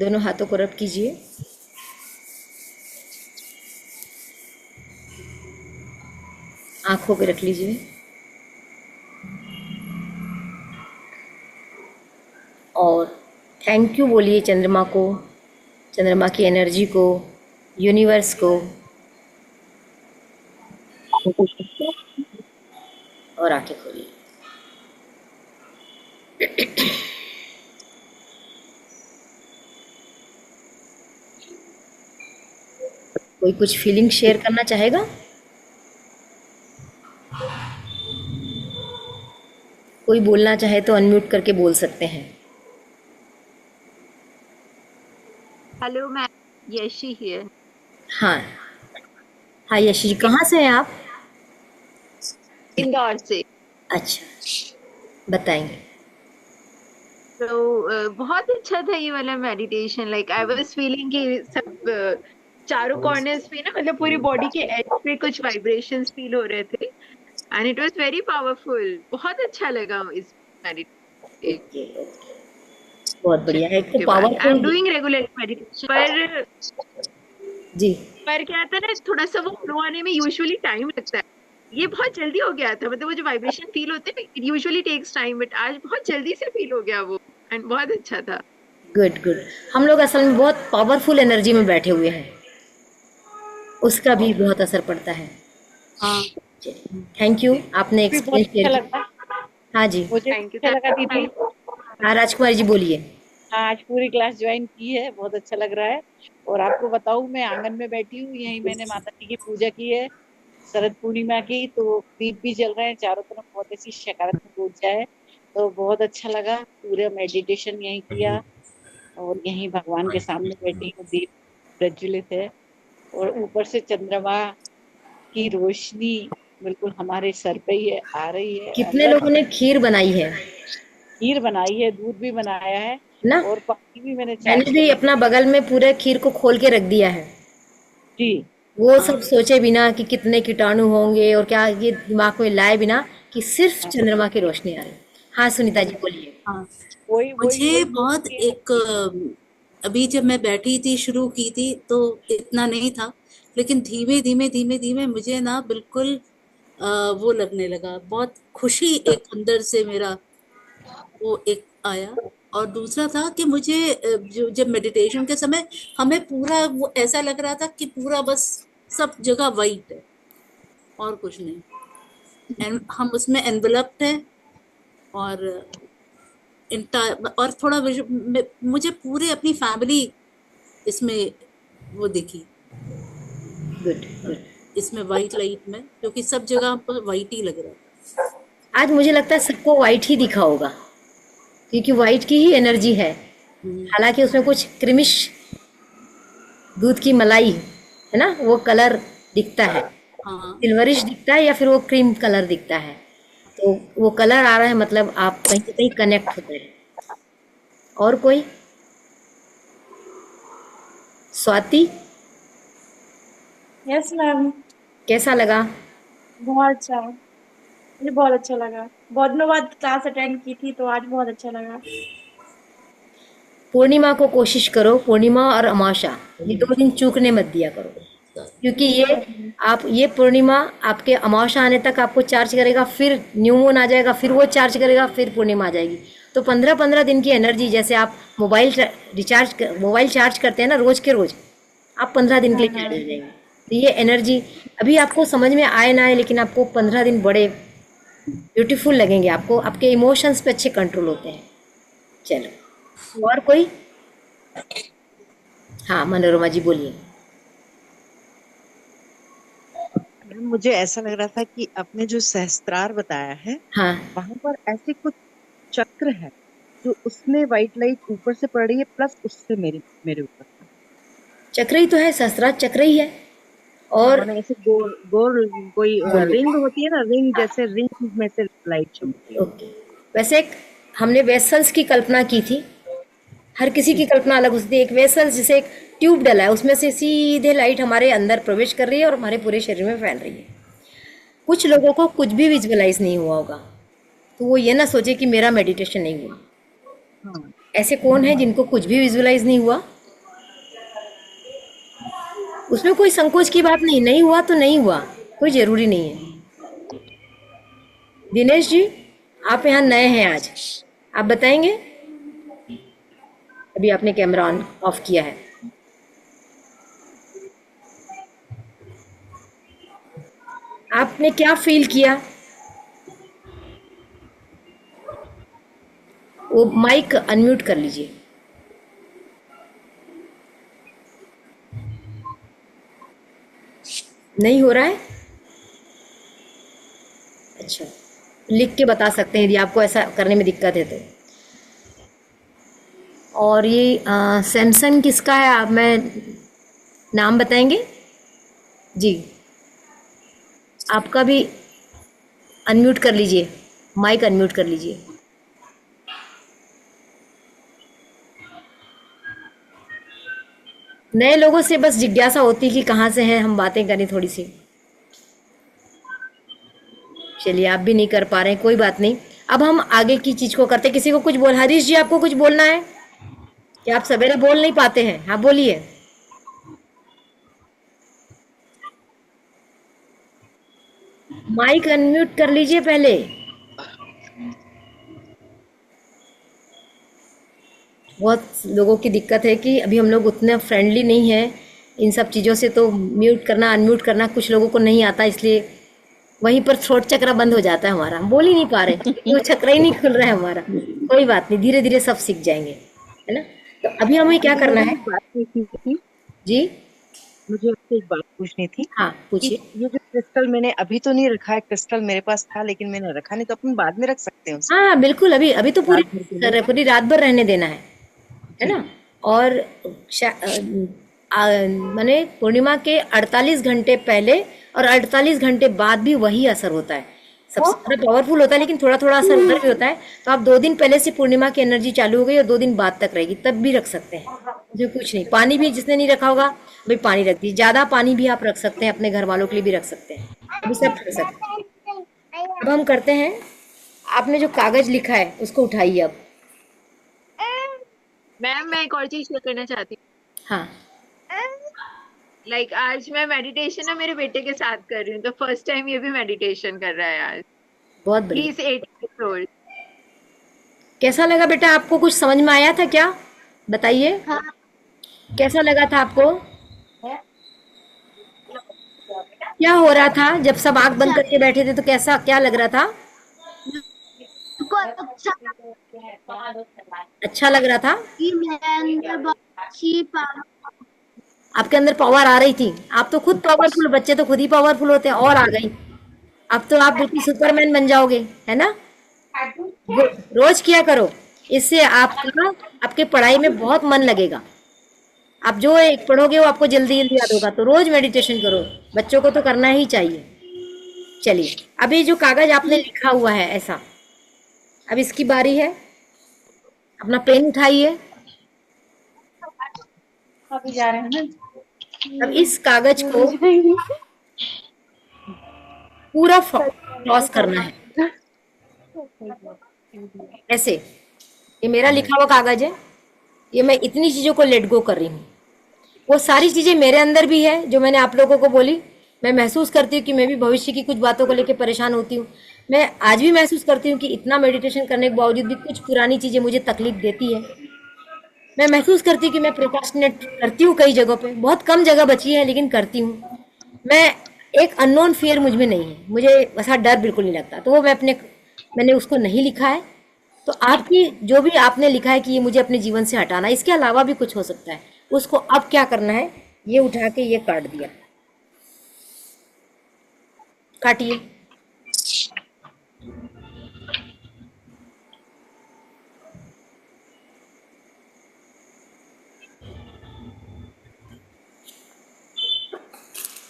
दोनों हाथों को रब कीजिए। आंखों पे रख लीजिए और थैंक यू बोलिए चंद्रमा को, चंद्रमा की एनर्जी को, यूनिवर्स को, और आंखें खोलिए। कोई कुछ फीलिंग शेयर करना चाहेगा? कोई बोलना चाहे तो अनम्यूट करके बोल सकते हैं।
Hello ma'am, Yeshi here.
हाँ हाँ यशी जी, कहाँ से हैं आप?
इंदौर से।
अच्छा, बताएंगे।
तो बहुत अच्छा था ये वाला meditation. Like I was feeling कि सब चारों कॉर्नर्स पे ना, मतलब पूरी बॉडी के एज पे कुछ वाइब्रेशंस फील हो रहे थे and it was very powerful. बहुत अच्छा लगा इस मेडिटेशन
ओके ओके, बहुत बढ़िया है। एक तो
के बाद। I am
powerful
doing regular meditation,
जी,
पर क्या था ना, थोड़ा सा वो फ्लो आने में यूजुअली टाइम लगता है। ये बहुत जल्दी हो गया था, मतलब वो जो वाइब्रेशन फील होते हैं it usually takes time, but आज बहुत जल्दी से फील हो गया वो एंड बहुत अच्छा था।
Good good. हम लोग असल में बहुत पावरफुल एनर्जी में बैठे हुए हैं, उसका भी बहुत असर पड़ता है।
हाँ,
थैंक यू, आपने
भी बहुत
एक्सपीरियंस
अच्छा
शेयर
लगा।
किया। हाँ जी,
मुझे
थैंक यू
अच्छा लगा दीदी।
हाँ राजकुमारी जी बोलिए।
हाँ, आज पूरी क्लास ज्वाइन की है, बहुत अच्छा लग रहा है। और आपको बताऊं, मैं आंगन में बैठी हूँ, यहीं मैंने माता जी की पूजा की है शरद पूर्णिमा की। तो दीप भी जल रहे हैं चारों तरफ, बहुत ऐसी सकारात्मक ऊर्जा है। तो बहुत अच्छा लगा, पूरा मेडिटेशन यहीं किया और यहीं भगवान के सामने बैठी हूँ, दीप प्रज्वलित है और ऊपर से चंद्रमा की रोशनी बिल्कुल हमारे सर पे ही है, आ रही है
कितने
अंदर।
लोगों ने खीर बनाई है
खीर बनाई है, दूध भी बनाया है
ना?
और पानी भी मैंने
मैंने
चार्ज
भी
करके।
अपना बगल में पूरे खीर को खोल के रख दिया है,
जी
वो सब
हाँ
सोचे बिना कि कितने कीटाणु होंगे और क्या, ये दिमाग में लाए बिना कि सिर्फ
हाँ
चंद्रमा की रोशनी आ रही। हाँ सुनीता जी बोलिए।
हाँ, वही वही
मुझे
वही
बहुत
सोच
एक अभी जब मैं बैठी थी शुरू की थी तो इतना नहीं था, लेकिन धीमे धीमे धीमे धीमे मुझे ना बिल्कुल वो लगने लगा, बहुत खुशी एक अंदर से मेरा वो एक आया। और दूसरा था कि मुझे जो जब मेडिटेशन के समय हमें पूरा वो ऐसा लग रहा था कि पूरा बस सब जगह वाइट है और कुछ नहीं, हम उसमें एनवलप्ड है और और थोड़ा मुझे पूरे अपनी फैमिली इसमें वो दिखी,
गुड गुड।
इसमें वाइट लाइट में, क्योंकि सब जगह पर वाइट ही लग रहा था।
आज मुझे लगता है सबको वाइट ही दिखा होगा, क्योंकि वाइट की ही एनर्जी है।
हम्म,
हालांकि उसमें कुछ क्रिमिश दूध की मलाई है ना, वो कलर दिखता है,
हाँ
सिल्वरिश दिखता है या फिर वो क्रीम कलर दिखता है। तो वो कलर आ रहा है, मतलब आप कहीं से कहीं कनेक्ट होते हैं। और कोई? Swati,
yes ma'am.
कैसा लगा?
बहुत अच्छा, मुझे बहुत अच्छा लगा। बहुत दिनों बाद क्लास अटेंड की थी तो आज बहुत अच्छा लगा।
पूर्णिमा को कोशिश करो, पूर्णिमा और अमावस्या ये 2 दिन चूकने मत दिया करो, क्योंकि ये आप ये पूर्णिमा आपके अमावस्या आने तक आपको चार्ज करेगा, फिर न्यू मून आ जाएगा, फिर वो चार्ज करेगा, फिर पूर्णिमा आ जाएगी। तो 15-15 दिन की एनर्जी, जैसे आप मोबाइल चार्ज करते हैं ना रोज के रोज, आप 15 दिन के लिए चार्ज हो जाएंगे। तो ये एनर्जी अभी आपको समझ में आए ना आए, लेकिन आपको 15 दिन बड़े ब्यूटीफुल लगेंगे, आपको आपके इमोशंस पे अच्छे कंट्रोल होते हैं। चलो, और कोई? हाँ मनोरमा जी बोलिए।
मैम, मुझे ऐसा लग रहा था कि आपने जो सहस्त्रार बताया है
हाँ,
वहां पर ऐसे कुछ चक्र है जो उसमें व्हाइट लाइट ऊपर से पड़ रही है प्लस उससे मेरे मेरे ऊपर।
चक्र ही तो है, सहस्त्रार चक्र ही है।
हाँ,
और
माने ऐसे गोल गोल कोई
बोलिए।
रिंग होती है ना, रिंग जैसे रिंग में से लाइट चमकती है।
ओके, वैसे एक हमने वेसल्स की कल्पना की थी, हर किसी की
जी
कल्पना अलग होती है। एक वेसल्स जैसे एक ट्यूब डला है, उसमें से सीधे लाइट हमारे अंदर प्रवेश कर रही है और हमारे पूरे शरीर में फैल रही है। कुछ लोगों को कुछ भी विजुअलाइज नहीं हुआ होगा, तो वो ये ना सोचे कि मेरा मेडिटेशन नहीं हुआ।
हाँ।
ऐसे कौन है जिनको कुछ भी विजुअलाइज नहीं हुआ? उसमें कोई संकोच की बात नहीं, नहीं हुआ तो नहीं हुआ, कोई जरूरी नहीं है। दिनेश जी, आप यहाँ नए हैं आज, आप बताएंगे? अभी आपने कैमरा ऑन ऑफ किया है। आपने क्या फील किया? वो माइक अनम्यूट कर लीजिए। नहीं हो रहा है? अच्छा, लिख के बता सकते हैं यदि आपको ऐसा करने में दिक्कत है तो। और ये सैमसंग किसका है, आप मैं नाम बताएंगे जी? आपका भी अनम्यूट कर लीजिए, माइक अनम्यूट कर लीजिए। नए लोगों से बस जिज्ञासा होती कि कहाँ से हैं, हम बातें करें थोड़ी सी। चलिए, आप भी नहीं कर पा रहे हैं, कोई बात नहीं। अब हम आगे की चीज को करते। किसी को कुछ बोल, हरीश जी आपको कुछ बोलना है क्या? आप सवेरे बोल नहीं पाते हैं, हाँ बोलिए। माइक अनम्यूट कर लीजिए पहले। बहुत लोगों की दिक्कत है कि अभी हम लोग उतने फ्रेंडली नहीं हैं इन सब चीज़ों से, तो म्यूट करना अनम्यूट करना कुछ लोगों को नहीं आता, इसलिए वहीं पर थ्रोट चक्र बंद हो जाता है हमारा, हम बोल ही नहीं पा रहे, वो चक्र ही नहीं खुल रहा है हमारा। कोई बात नहीं, धीरे धीरे सब सीख जाएंगे, है ना। तो अभी हमें क्या करना है?
बात पूछनी थी
जी,
मुझे आपसे एक बात पूछनी थी
हाँ
कि
पूछिए।
ये जो क्रिस्टल मैंने अभी तो नहीं रखा है, क्रिस्टल मेरे पास था लेकिन मैंने रखा नहीं, तो अपन बाद में रख सकते हैं उसको
हाँ बिल्कुल, अभी अभी तो
रात भर के लिए?
पूरी रात भर रहने देना है
जी
ना। और माने पूर्णिमा के 48 घंटे पहले और 48 घंटे बाद भी वही असर होता है, सबसे ज्यादा पावरफुल होता है, लेकिन थोड़ा थोड़ा असर उधर भी होता है। तो आप 2 दिन पहले से पूर्णिमा की एनर्जी चालू हो गई और 2 दिन बाद तक रहेगी, तब भी रख सकते हैं, जो कुछ नहीं। पानी भी जिसने नहीं रखा होगा भाई पानी रख दीजिए, ज्यादा पानी भी आप रख सकते हैं, अपने घर वालों के लिए भी रख सकते हैं, अभी सब कर सकते हैं। अब हम करते हैं, आपने जो कागज लिखा है उसको उठाइए अब।
मैम मैं एक और चीज शेयर करना चाहती
हाँ,
हूँ। लाइक आज मैं मेडिटेशन ना मेरे बेटे के साथ कर रही हूँ, तो फर्स्ट टाइम ये भी मेडिटेशन कर रहा है आज।
बहुत
ही
बढ़िया।
Is 8 years old।
कैसा लगा बेटा, आपको कुछ समझ में आया था क्या? बताइए,
हाँ
कैसा लगा था आपको? क्या हो रहा था जब सब आंख बंद करके बैठे थे, तो कैसा क्या लग रहा था?
को अच्छा
अच्छा लग रहा था?
कि मेरे अंदर बहुत अच्छी पावर।
आपके अंदर पावर आ रही थी? आप तो खुद पावरफुल, बच्चे तो खुद ही पावरफुल होते हैं, और आ गई। अब तो आप बिल्कुल सुपरमैन बन जाओगे, है ना। रोज किया करो, इससे आपका आपके पढ़ाई में बहुत मन लगेगा। आप जो एक पढ़ोगे वो आपको जल्दी जल्दी याद होगा, तो रोज मेडिटेशन करो, बच्चों को तो करना ही चाहिए। चलिए, अभी जो कागज आपने लिखा हुआ है ऐसा, अब इसकी बारी है, अपना पेन उठाइए।
अभी जा रहे हैं ना।
अब इस कागज को पूरा क्रॉस करना है ऐसे। ये मेरा लिखा हुआ कागज है, ये मैं इतनी चीजों को लेट गो कर रही हूँ। वो सारी चीजें मेरे अंदर भी है जो मैंने आप लोगों को बोली। मैं महसूस करती हूँ कि मैं भी भविष्य की कुछ बातों को लेकर परेशान होती हूँ। मैं आज भी महसूस करती हूँ कि इतना मेडिटेशन करने के बावजूद भी कुछ पुरानी चीजें मुझे तकलीफ देती है। मैं महसूस करती हूँ कि मैं प्रोक्रास्टिनेट करती हूँ कई जगहों पे, बहुत कम जगह बची है लेकिन करती हूँ। मैं एक अननोन फियर मुझ में नहीं है, मुझे ऐसा डर बिल्कुल नहीं लगता, तो वो मैंने उसको नहीं लिखा है। तो आपकी जो भी आपने लिखा है कि ये मुझे अपने जीवन से हटाना है, इसके अलावा भी कुछ हो सकता है, उसको अब क्या करना है, ये उठा के ये काट दिया, काटिए।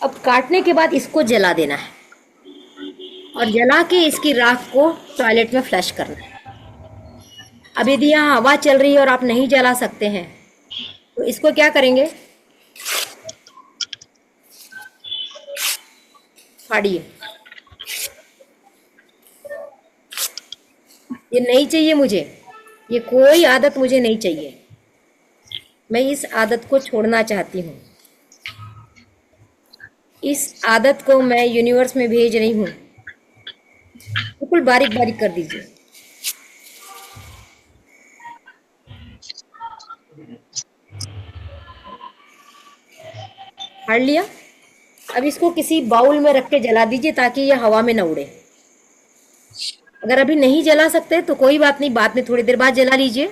अब काटने के बाद इसको जला देना है और जला के इसकी राख को टॉयलेट में फ्लश करना है। अब यदि यहाँ हवा चल रही है और आप नहीं जला सकते हैं तो इसको क्या करेंगे, फाड़िए। ये नहीं चाहिए मुझे, ये कोई आदत मुझे नहीं चाहिए, मैं इस आदत को छोड़ना चाहती हूँ। इस आदत को मैं यूनिवर्स में भेज रही हूँ। बिल्कुल बारीक बारीक कर दीजिए। फाड़ लिया। अब इसको किसी बाउल में रख के जला दीजिए ताकि ये हवा में ना उड़े। अगर अभी नहीं जला सकते तो कोई बात नहीं, बाद में थोड़ी देर बाद जला लीजिए,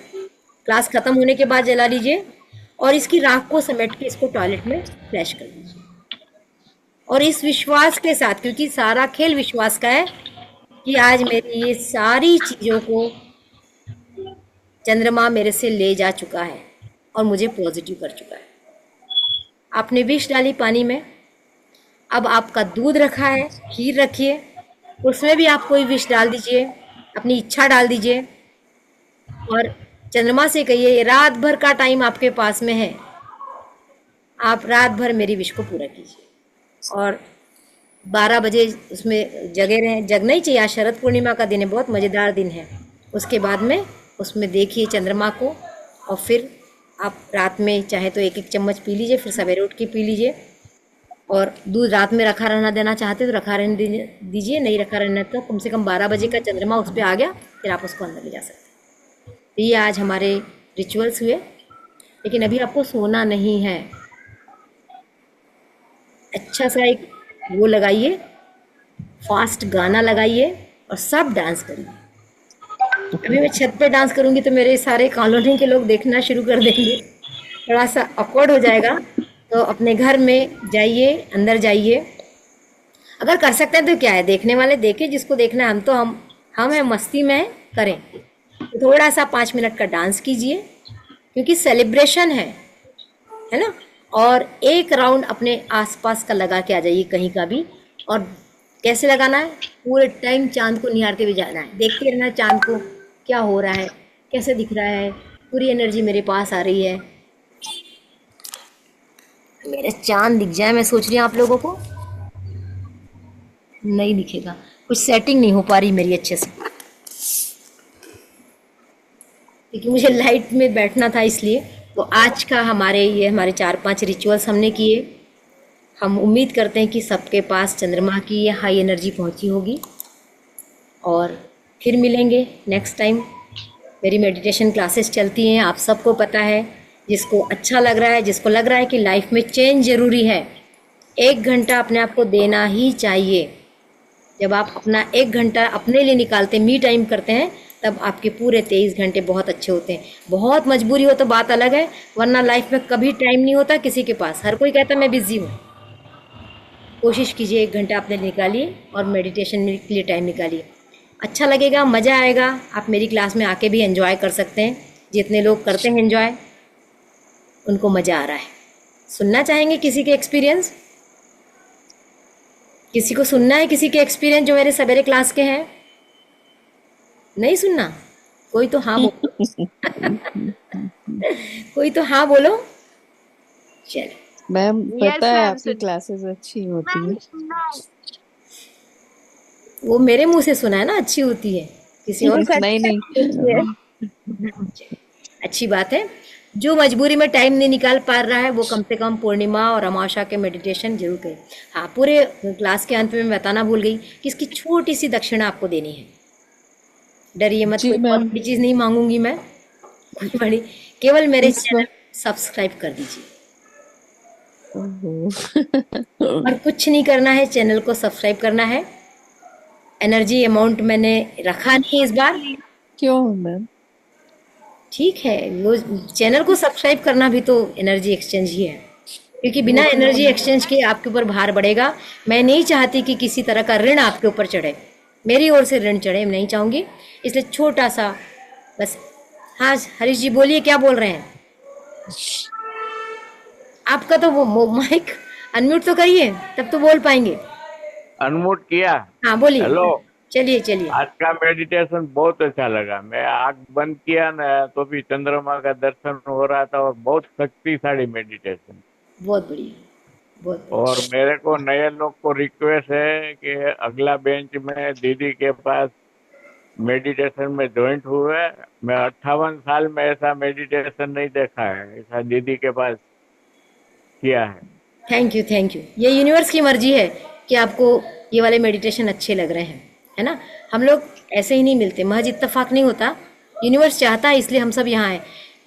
क्लास खत्म होने के बाद जला लीजिए, और इसकी राख को समेट के इसको टॉयलेट में फ्लैश कर दीजिए। और इस विश्वास के साथ, क्योंकि सारा खेल विश्वास का है, कि आज मेरी ये सारी चीज़ों को चंद्रमा मेरे से ले जा चुका है और मुझे पॉजिटिव कर चुका है। आपने विष डाली पानी में, अब आपका दूध रखा है, खीर रखिए, उसमें भी आप कोई विष डाल दीजिए, अपनी इच्छा डाल दीजिए, और चंद्रमा से कहिए रात भर का टाइम आपके पास में है, आप रात भर मेरी विश को पूरा कीजिए। और 12 बजे उसमें जगे रहें। जगना ही चाहिए, आज शरद पूर्णिमा का दिन है, बहुत मज़ेदार दिन है। उसके बाद में उसमें देखिए चंद्रमा को, और फिर आप रात में चाहे तो एक एक चम्मच पी लीजिए, फिर सवेरे उठ के पी लीजिए। और दूध रात में रखा रहना देना चाहते तो रखा रहने दीजिए, नहीं रखा रहना तो कम से कम 12 बजे का चंद्रमा उस पर आ गया, फिर आप उसको अंदर ले जा सकते हैं। तो ये आज हमारे रिचुअल्स हुए, लेकिन अभी आपको सोना नहीं है। अच्छा सा एक वो लगाइए, फास्ट गाना लगाइए और सब डांस करिए। अभी मैं छत पे डांस करूंगी तो मेरे सारे कॉलोनी के लोग देखना शुरू कर देंगे, थोड़ा सा ऑकवर्ड हो जाएगा। तो अपने घर में जाइए, अंदर जाइए, अगर कर सकते हैं तो क्या है, देखने वाले देखे, जिसको देखना है। हम हैं मस्ती में करें, तो थोड़ा सा 5 मिनट का डांस कीजिए, क्योंकि सेलिब्रेशन है ना। और एक राउंड अपने आसपास का लगा के आ जाइए कहीं का भी। और कैसे लगाना है, पूरे टाइम चांद को निहारते हुए जाना है, देखते रहना चांद को, क्या हो रहा है, कैसे दिख रहा है, पूरी एनर्जी मेरे पास आ रही है। मेरा चांद दिख जाए, मैं सोच रही हूँ आप लोगों को नहीं दिखेगा, कुछ सेटिंग नहीं हो पा रही मेरी अच्छे से, क्योंकि मुझे लाइट में बैठना था इसलिए। तो आज का हमारे 4-5 रिचुअल्स हमने किए। हम उम्मीद करते हैं कि सबके पास चंद्रमा की ये हाई एनर्जी पहुंची होगी। और फिर मिलेंगे नेक्स्ट टाइम। मेरी मेडिटेशन क्लासेस चलती हैं, आप सबको पता है। जिसको अच्छा लग रहा है, जिसको लग रहा है कि लाइफ में चेंज ज़रूरी है, 1 घंटा अपने आप को देना ही चाहिए। जब आप अपना 1 घंटा अपने लिए निकालते, मी टाइम करते हैं, तब आपके पूरे 23 घंटे बहुत अच्छे होते हैं। बहुत मजबूरी हो तो बात अलग है, वरना लाइफ में कभी टाइम नहीं होता किसी के पास। हर कोई कहता है मैं बिजी हूँ। कोशिश कीजिए 1 घंटा अपने निकालिए और मेडिटेशन के लिए टाइम निकालिए। अच्छा लगेगा, मज़ा आएगा। आप मेरी क्लास में आके भी एंजॉय कर सकते हैं। जितने लोग करते हैं एंजॉय, उनको मज़ा आ रहा है। सुनना चाहेंगे किसी के एक्सपीरियंस? किसी को सुनना है किसी के एक्सपीरियंस जो मेरे सवेरे क्लास के हैं? नहीं सुनना? कोई तो हाँ बोलो। कोई तो हाँ बोलो। चलो
मैम
यस
पता है
मैम,
आपकी क्लासेस अच्छी होती
मैम
है।
सुनना।
वो मेरे मुंह से सुना है ना, अच्छी होती है, किसी और का
नहीं नहीं,
होती है। अच्छी बात है। जो मजबूरी में टाइम नहीं निकाल पा रहा है, वो कम से कम पूर्णिमा और अमावस्या के मेडिटेशन जरूर करें। हाँ, पूरे क्लास के अंत में मैं बताना भूल गई कि इसकी छोटी सी दक्षिणा आपको देनी है। डरिए मत,
जी
कोई बहुत
मैम।
बड़ी चीज़ नहीं मांगूंगी मैं, कोई बड़ी, केवल मेरे
इस
चैनल
वक्त
सब्सक्राइब कर दीजिए
ओहो।
और कुछ नहीं करना है, चैनल को सब्सक्राइब करना है। एनर्जी अमाउंट मैंने रखा नहीं इस बार।
क्यों मैम?
ठीक है, वो चैनल को सब्सक्राइब करना भी तो एनर्जी एक्सचेंज ही है, क्योंकि बिना
वो तो
एनर्जी एक्सचेंज के आपके ऊपर भार बढ़ेगा। मैं नहीं चाहती कि किसी तरह का ऋण आपके ऊपर चढ़े, मेरी ओर से ऋण चढ़े, मैं नहीं चाहूँगी। इसलिए छोटा सा बस। हाँ हरीश जी बोलिए, क्या बोल रहे हैं? आपका तो वो माइक अनम्यूट तो करिए, तब तो बोल पाएंगे।
अनम्यूट किया।
हाँ बोलिए।
हेलो।
चलिए।
आज का मेडिटेशन बहुत अच्छा लगा। मैं आँख बंद किया ना तो भी चंद्रमा का दर्शन हो रहा था, और बहुत शक्तिशाली मेडिटेशन।
बहुत बढ़िया, बहुत बढ़िया।
और मेरे को नए लोग को रिक्वेस्ट है कि अगला बेंच में दीदी के पास मेडिटेशन में ज्वाइंट हुए। मैं 58 साल में ऐसा मेडिटेशन नहीं देखा है, ऐसा दीदी के पास किया है।
Thank you. ये यूनिवर्स की मर्जी है कि आपको ये वाले मेडिटेशन अच्छे लग रहे हैं, है ना। हम लोग ऐसे ही नहीं मिलते, महज इत्तेफाक नहीं होता, यूनिवर्स चाहता है, इसलिए हम सब यहाँ आए।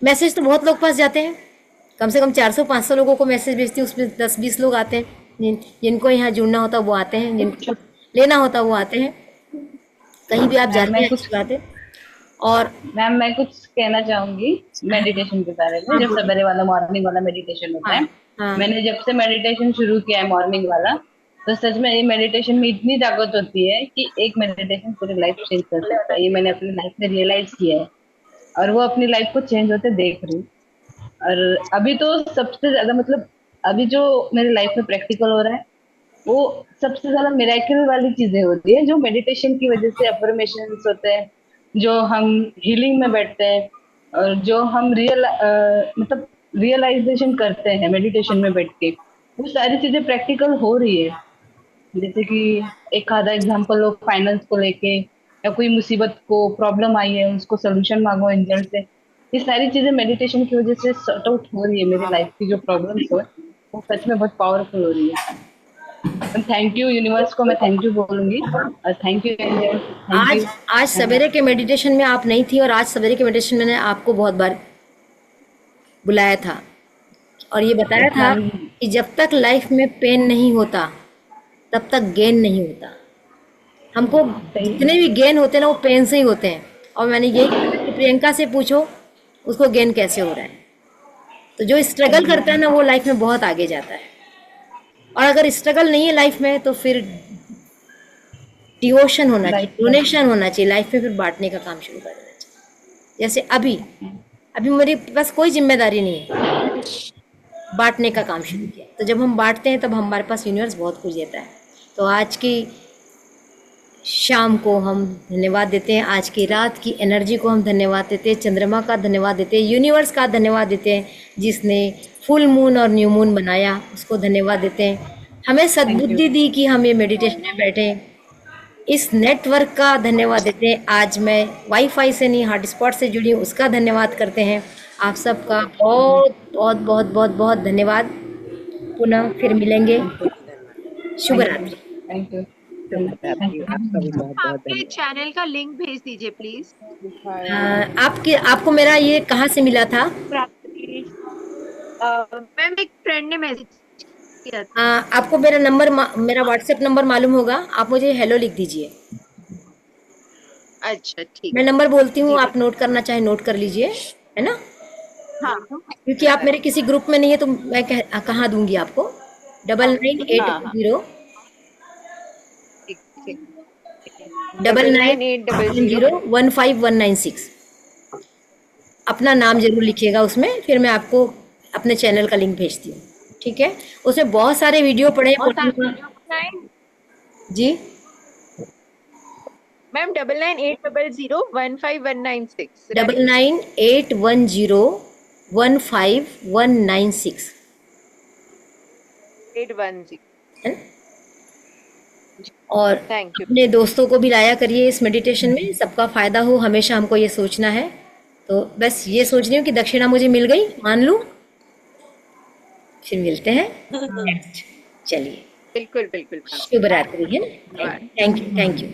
मैसेज तो बहुत लोग पास जाते हैं, कम से कम 400-500 लोगों को मैसेज भेजती हूँ, उसमें 10-20 लोग आते हैं। जिनको यहाँ जुड़ना होता वो आते हैं, जिनको लेना होता वो आते हैं। कहीं भी आप जाते हैं अच्छी बात है। और
मैम मैं कुछ कहना चाहूंगी मेडिटेशन के बारे में, जो सवेरे वाला मॉर्निंग वाला मेडिटेशन होता है। मैंने जब से मेडिटेशन शुरू किया है मॉर्निंग वाला, तो सच में ये मेडिटेशन में इतनी ताकत होती है कि एक मेडिटेशन पूरी लाइफ चेंज कर सकता है। ये मैंने अपनी लाइफ में रियलाइज किया है और वो अपनी लाइफ को चेंज होते देख रही हूँ। और अभी तो सबसे ज्यादा मतलब अभी जो मेरी लाइफ में प्रैक्टिकल हो रहा है वो सबसे ज्यादा मिरेकल वाली चीजें होती है, जो मेडिटेशन की वजह से अफर्मेशंस होते हैं, जो हम हीलिंग में बैठते हैं और जो हम मतलब रियलाइजेशन करते हैं मेडिटेशन में बैठ के, वो सारी चीजें प्रैक्टिकल हो रही है। जैसे कि एक आधा एग्जांपल लो फाइनेंस को लेके, या कोई मुसीबत को प्रॉब्लम आई है उसको सोल्यूशन मांगो एंजल से। ये सारी चीजें मेडिटेशन की वजह से सॉर्ट आउट हो रही है। मेरी लाइफ की जो प्रॉब्लम्स हो वो सच में बहुत पावरफुल हो रही है। थैंक यू यूनिवर्स को मैं थैंक यू बोलूंगी, और थैंक यू एंजल।
आज सवेरे के मेडिटेशन में आप नहीं थी, और आज सवेरे के मेडिटेशन मैंने आपको बहुत बार बुलाया था और ये बताया था कि जब तक लाइफ में पेन नहीं होता तब तक गेन नहीं होता। हमको जितने भी गेन होते हैं ना वो पेन से ही होते हैं। और मैंने यही कहा कि प्रियंका से पूछो उसको गेन कैसे हो रहा है। तो जो स्ट्रगल करता है ना वो लाइफ में बहुत आगे जाता है, और अगर स्ट्रगल नहीं है लाइफ में तो फिर डिवोशन होना चाहिए, डोनेशन होना चाहिए लाइफ में, फिर बांटने का काम शुरू कर देना चाहिए। जैसे अभी मेरे पास कोई जिम्मेदारी नहीं है, बांटने का काम शुरू किया। तो जब हम बांटते हैं तब हमारे पास यूनिवर्स बहुत कुछ देता है। तो आज की शाम को हम धन्यवाद देते हैं, आज की रात की एनर्जी को हम धन्यवाद देते हैं, चंद्रमा का धन्यवाद देते हैं, यूनिवर्स का धन्यवाद देते हैं जिसने फुल मून और न्यू मून बनाया, उसको धन्यवाद देते हैं। हमें सद्बुद्धि दी कि हम ये मेडिटेशन में बैठे, इस नेटवर्क का धन्यवाद देते हैं। आज मैं वाईफाई से नहीं हॉटस्पॉट से जुड़ी हूँ, उसका धन्यवाद करते हैं। आप सबका बहुत बहुत बहुत बहुत बहुत धन्यवाद। पुनः फिर मिलेंगे। शुभ रात्रि।
Thank you.
आपके चैनल का लिंक भेज दीजिए प्लीज।
आपको मेरा ये कहाँ से मिला था?
मैम एक फ्रेंड ने मैसेज किया था।
आपको मेरा नंबर, मेरा व्हाट्सएप नंबर मालूम होगा, आप मुझे हेलो लिख दीजिए।
अच्छा ठीक।
मैं नंबर बोलती हूँ, आप नोट करना चाहे नोट कर लीजिए, है ना।
हाँ,
क्योंकि आप मेरे किसी ग्रुप में नहीं है तो मैं कहाँ दूंगी आपको। 9980 9980159196। अपना नाम जरूर लिखिएगा उसमें, फिर मैं आपको अपने चैनल का लिंक भेजती हूँ, ठीक है। उसमें बहुत सारे वीडियो पड़े जी
मैम। 9980159196
9981015196
810।
और अपने दोस्तों को भी लाया करिए इस मेडिटेशन में, सबका फायदा हो, हमेशा हमको ये सोचना है। तो बस ये सोच रही हूँ कि दक्षिणा मुझे मिल गई, मान लूँ, फिर मिलते हैं नेक्स्ट। चलिए
बिल्कुल बिल्कुल।
शुभ रात्रि, है ना। Thank you.